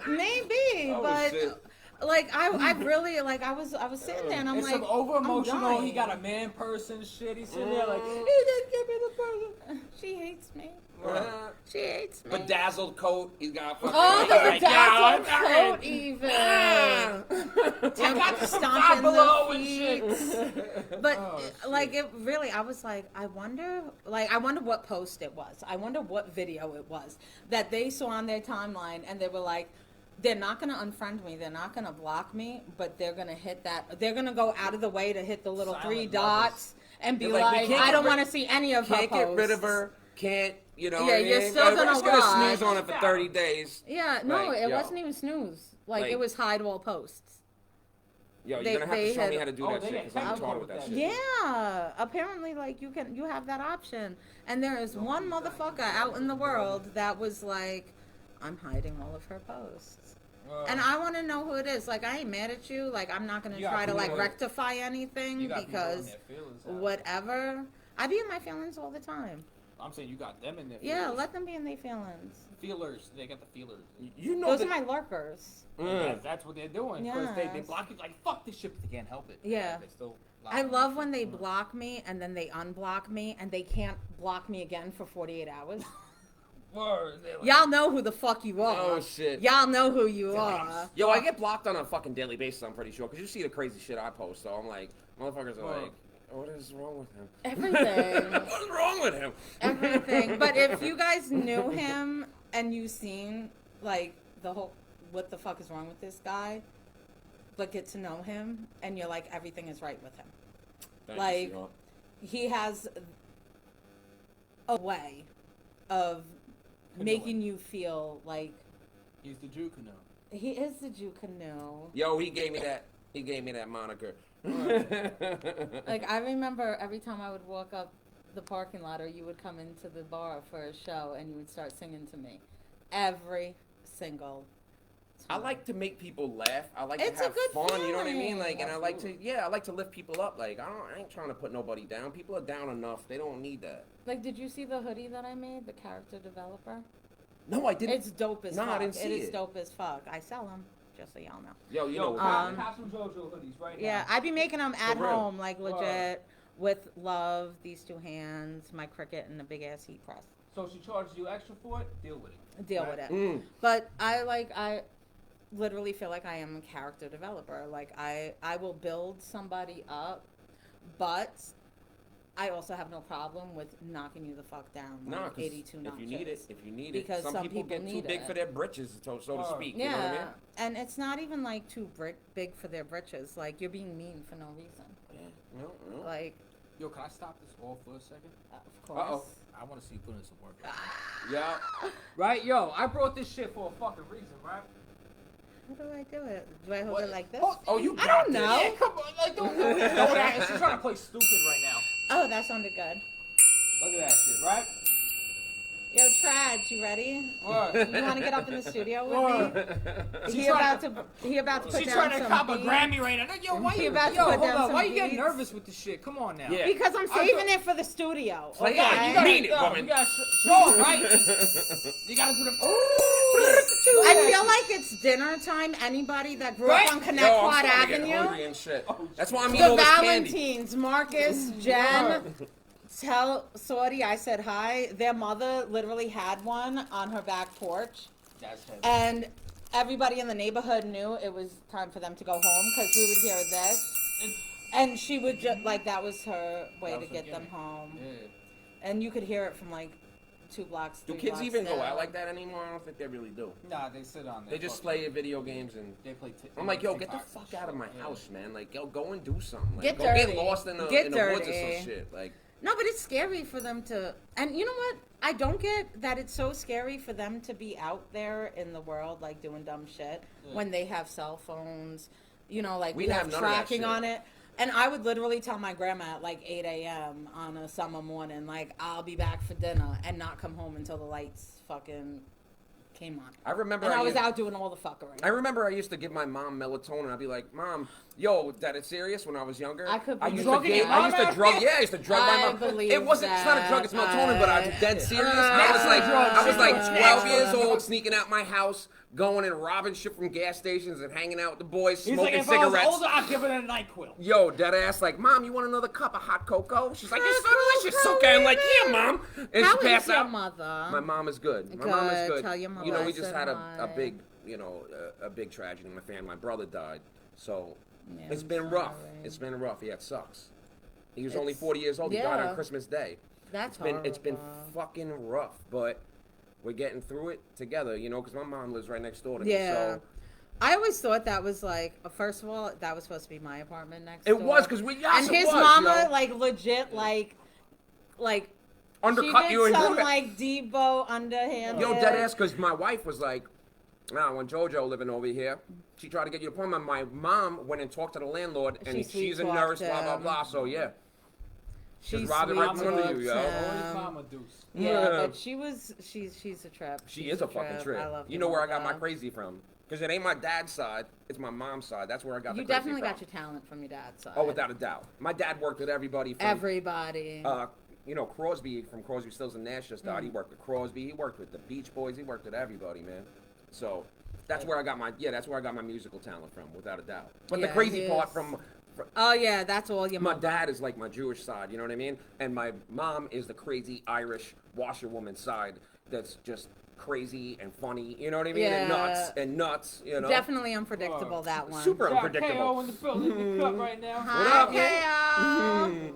Maybe, Oh, but shit. like I really like I was sitting there and I'm It's like some over emotional. I'm He got a dying. man person shit. He's sitting there like, he didn't give me the person. She hates me. Uh, She hates me. Bedazzled coat. He's got. Oh, the Like, bedazzled yeah, coat even. I got the stomping below the and feet. But Oh, like it really, I was like, I wonder what post it was. I wonder what video it was that they saw on their timeline, and they were like, they're not going to unfriend me. They're not going to block me, but they're going to hit that. They're going to go out of the way to hit the little Silent 3 lovers. dots and be They're like, we like, can't I get don't rid- want to see any of her Can't get rid of posts. her. Can't, you know. Yeah, what I you're mean? still But gonna we're just gonna watch. snooze on it for 30 days. Yeah, no, Like, it yo. wasn't even snooze. Like, Like- it was hide all posts. Yo, you're They- gonna have to they show me had- how to do Oh, that they shit get because I'm technical retarded with that with shit. Yeah, apparently, like you have that option, and there is one motherfucker out in the world that was like, I'm hiding all of her posts. And I want to know who it is. Like, I ain't mad at you. Like, I'm not going to You got try to, like, people- rectify anything you got people in because their feelings, huh? whatever. I be in my feelings all the time. I'm saying you got them in their Yeah, feelings. let them be in their feelings. Feelers. They got the feelers. You know Those that. are my lurkers. That's what they're doing. Because they Yes. block you like, fuck this shit, but they can't help it. Yeah. They still I love when they block me and then they unblock me and they can't block me again for 48 hours. Like, Y'all know who the fuck you are. Oh shit. Y'all know who you are. Yo, I get blocked on a fucking daily basis. I'm pretty sure because you see the crazy shit I post. So I'm like, motherfuckers are like, what is wrong with him? Everything. What's wrong with him? Everything. But if you guys knew him and you seen like the whole what the fuck is wrong with this guy, but get to know him and you're like everything is right with him. Thank Like, you, sweetheart. He has a way of making you feel like he's the Jew canoe. he is the Jew canoe. Yo, he gave me that. He gave me that moniker. Like, I remember every time I would walk up the parking lot or you would come into the bar for a show and you would start singing to me. Every single I time. like to make people laugh. I like It's to a have good fun. You know what I mean? feeling. Like, and I like to lift people up. Like, I ain't trying to put nobody down. People are down enough. They don't need that. Like, did you see the hoodie that I made, the character developer? No, I didn't. It's dope as No, fuck. I didn't see It is it. dope as fuck. I sell them, just so y'all know. Yo, you know. Have some Xojo hoodies right now. Yeah, I be making them at For real. home, like legit, with love, these 2 hands, my Cricut, and a big ass heat press. So she charges you extra for it. Deal with it. Deal Right. with it. Mm. But I literally feel like I am a character developer. Like I will build somebody up, but I also have no problem with knocking you the fuck down. Like Nah, 'cause 82 if notches. you need it, Because some people get too need big it. for their britches, so to Oh. speak. Yeah, You know what I mean? and it's not even like too big for their britches. Like you're being mean for no reason. Yeah. No. Like, Yo, can I stop this all for a second? of course. Uh-oh. I want to see you put in some work. Yeah. Right, yo, I brought this shit for a fucking reason, right? How do I do it? Do I hold What? it like this? Oh, you I got don't this. know. Yeah, come on, like don't act. She's trying to play stupid right now. Oh, that sounded good. Look at that shit, right? Yo, Trad, you ready? What? You want to get up in the studio with me? She's He trying about to put She's down trying to some cop a beats. Grammy right now. Yo, why He you? about to Yo, put hold down on. some Why you getting beats. nervous with this shit? Come on now. Yeah. Because I'm I saving thought- it for the studio. Like, okay? yeah, you gotta, mean it, yo, woman. You gotta show it, right? You gotta do the. I feel like it's dinner time. Anybody that grew Right? up on Yo, Connect I'm Quad starting to get Avenue, hungry and shit. That's why I'm eating the all this candy. Valentines, Marcus, Jen, tell Saudi I said hi. Their mother literally had one on her back porch, That's heavy. and everybody in the neighborhood knew it was time for them to go home because we would hear this. And she would just, like, that was her way That to was get her them gimmick. home. Yeah. And you could hear it from, like, 2 blocks. Do 3 kids blocks even go down. out like that anymore? I don't think they really do. Nah, they sit on there. They just play video games and. They play. I'm like, yo, get the fuck out of my house, man. Like, yo, go and do something. Like, Get go dirty. get lost in the woods or some shit. Like. No, but it's scary for them to. And you know what? I don't get that it's so scary for them to be out there in the world, like doing dumb shit when they have cell phones. You know, like we have tracking on it. And I would literally tell my grandma at like 8 a.m. on a summer morning, like, I'll be back for dinner and not come home until the lights fucking came on. I remember. And I was out doing all the fuckery. I remember I used to give my mom melatonin. I'd be like, Mom, yo, that is serious. When I was younger, I could be I used drugging your I used to mom drug. after? Yeah, I used to drug my mom. believe It wasn't. It's not a drug. It's melatonin. But I'm dead serious. I was like 12 years old, sneaking out my house, going and robbing shit from gas stations and hanging out with the boys, He's smoking like, if cigarettes. I was older, I'd give it a NyQuil. Yo, dead ass, like, Mom, you want another cup of hot cocoa? She's like, it's so delicious. Okay, I'm like, yeah, Mom. And How she passed is your out. mother? My mom is good. My Good. mom is good. Tell your mother You know, I we just said had a hi. big, you know, a big tragedy in my family. My brother died, so Yeah, it's I'm been rough. sorry. It's been rough. Yeah, it sucks. He was only It's- 40 years old. He died yeah. on Christmas Day. That's It's been horrible. fucking rough, but we're getting through it together. You know, because my mom lives right next door to me. Yeah. So I always thought that was like, first of all, that was supposed to be my apartment next it door. was because we. Yes, And it his was, mama, yo. like, legit, like Undercut she you did and some, like, Debo underhand. Yo, dead ass, because my wife was like, nah, when Xojo living over here, she tried to get you an appointment. My mom went and talked to the landlord, and She she's a sweet-talked nurse, blah, blah, him. blah. So, yeah. She Just robbed it right in front of you, yo. Always Mama Deuce. Yeah, Yeah. but she's a trip. She She's is a fucking trip. I love You know where I got my mother. crazy from? Because it ain't my dad's side, it's my mom's side. That's where I got You the crazy definitely from. got your talent from your dad's side. Oh, without a doubt. My dad worked with everybody from... Everybody. You know, Crosby from Crosby, Stills and Nash just died. He worked with Crosby. He worked with the Beach Boys. He worked with everybody, man. So that's where I got my musical talent from, without a doubt. But the Yeah, crazy he part is. from Oh yeah, that's all your my mother. dad is like my Jewish side, you know what I mean? And my mom is the crazy Irish washerwoman side that's just crazy and funny, you know what I mean? Yeah. And nuts, you know? Definitely unpredictable, that one. Super Got unpredictable. KO in the building. Cut right now. Hi, What up, KO.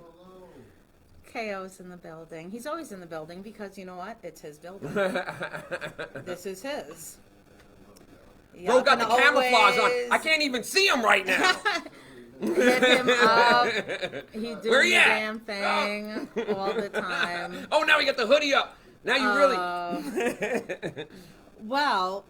KO's in the building. He's always in the building because you know what? It's his building. This is his. Bro got the Y'all can camouflage on. always I can't even see him right now. Hit him up. He do Where the he at? damn thing all the time. Oh, now he got the hoodie up. Now you really... Well,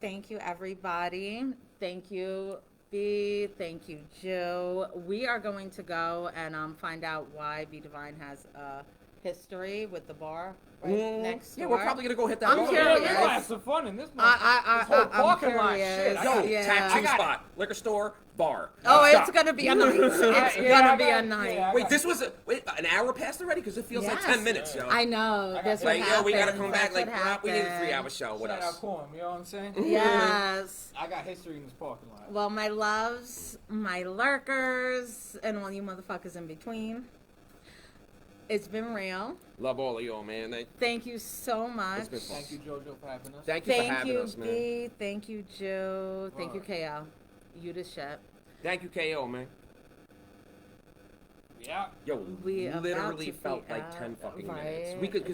thank you, everybody. Thank you, B. Thank you, Joe. We are going to go and find out why B Divine has a history with the bar right next Yeah, door. we're probably going to go hit that I'm bar. curious. We're gonna have some fun in this one. I'm parking lot curious. shit. Yo, Yeah. tattoo I got spot, liquor store, bar. Oh, Stop. it's gonna be a night. It's gonna be a night. Wait, this was an hour passed already? Because it feels like Yes. 10 minutes, yo. I know. That's what Like, yo, we gotta happens. come back. That's Like, what we need a happens. 3-hour show with Shout out us. Corn, you know what I'm saying? Yes. I got history in this parking lot. Well, my loves, my lurkers, and all you motherfuckers in between. It's been real. Love all of y'all, man. Thank you so much. It's been fun. Thank you, Jojo, for having us. Thank you for Thank having you, us, man. B. Thank you, Joe. Thank you, KL. You the shit. Thank you, KO, man. Yeah. Yo, We about literally to felt be like out, 10 fucking right? minutes. We could, 'cause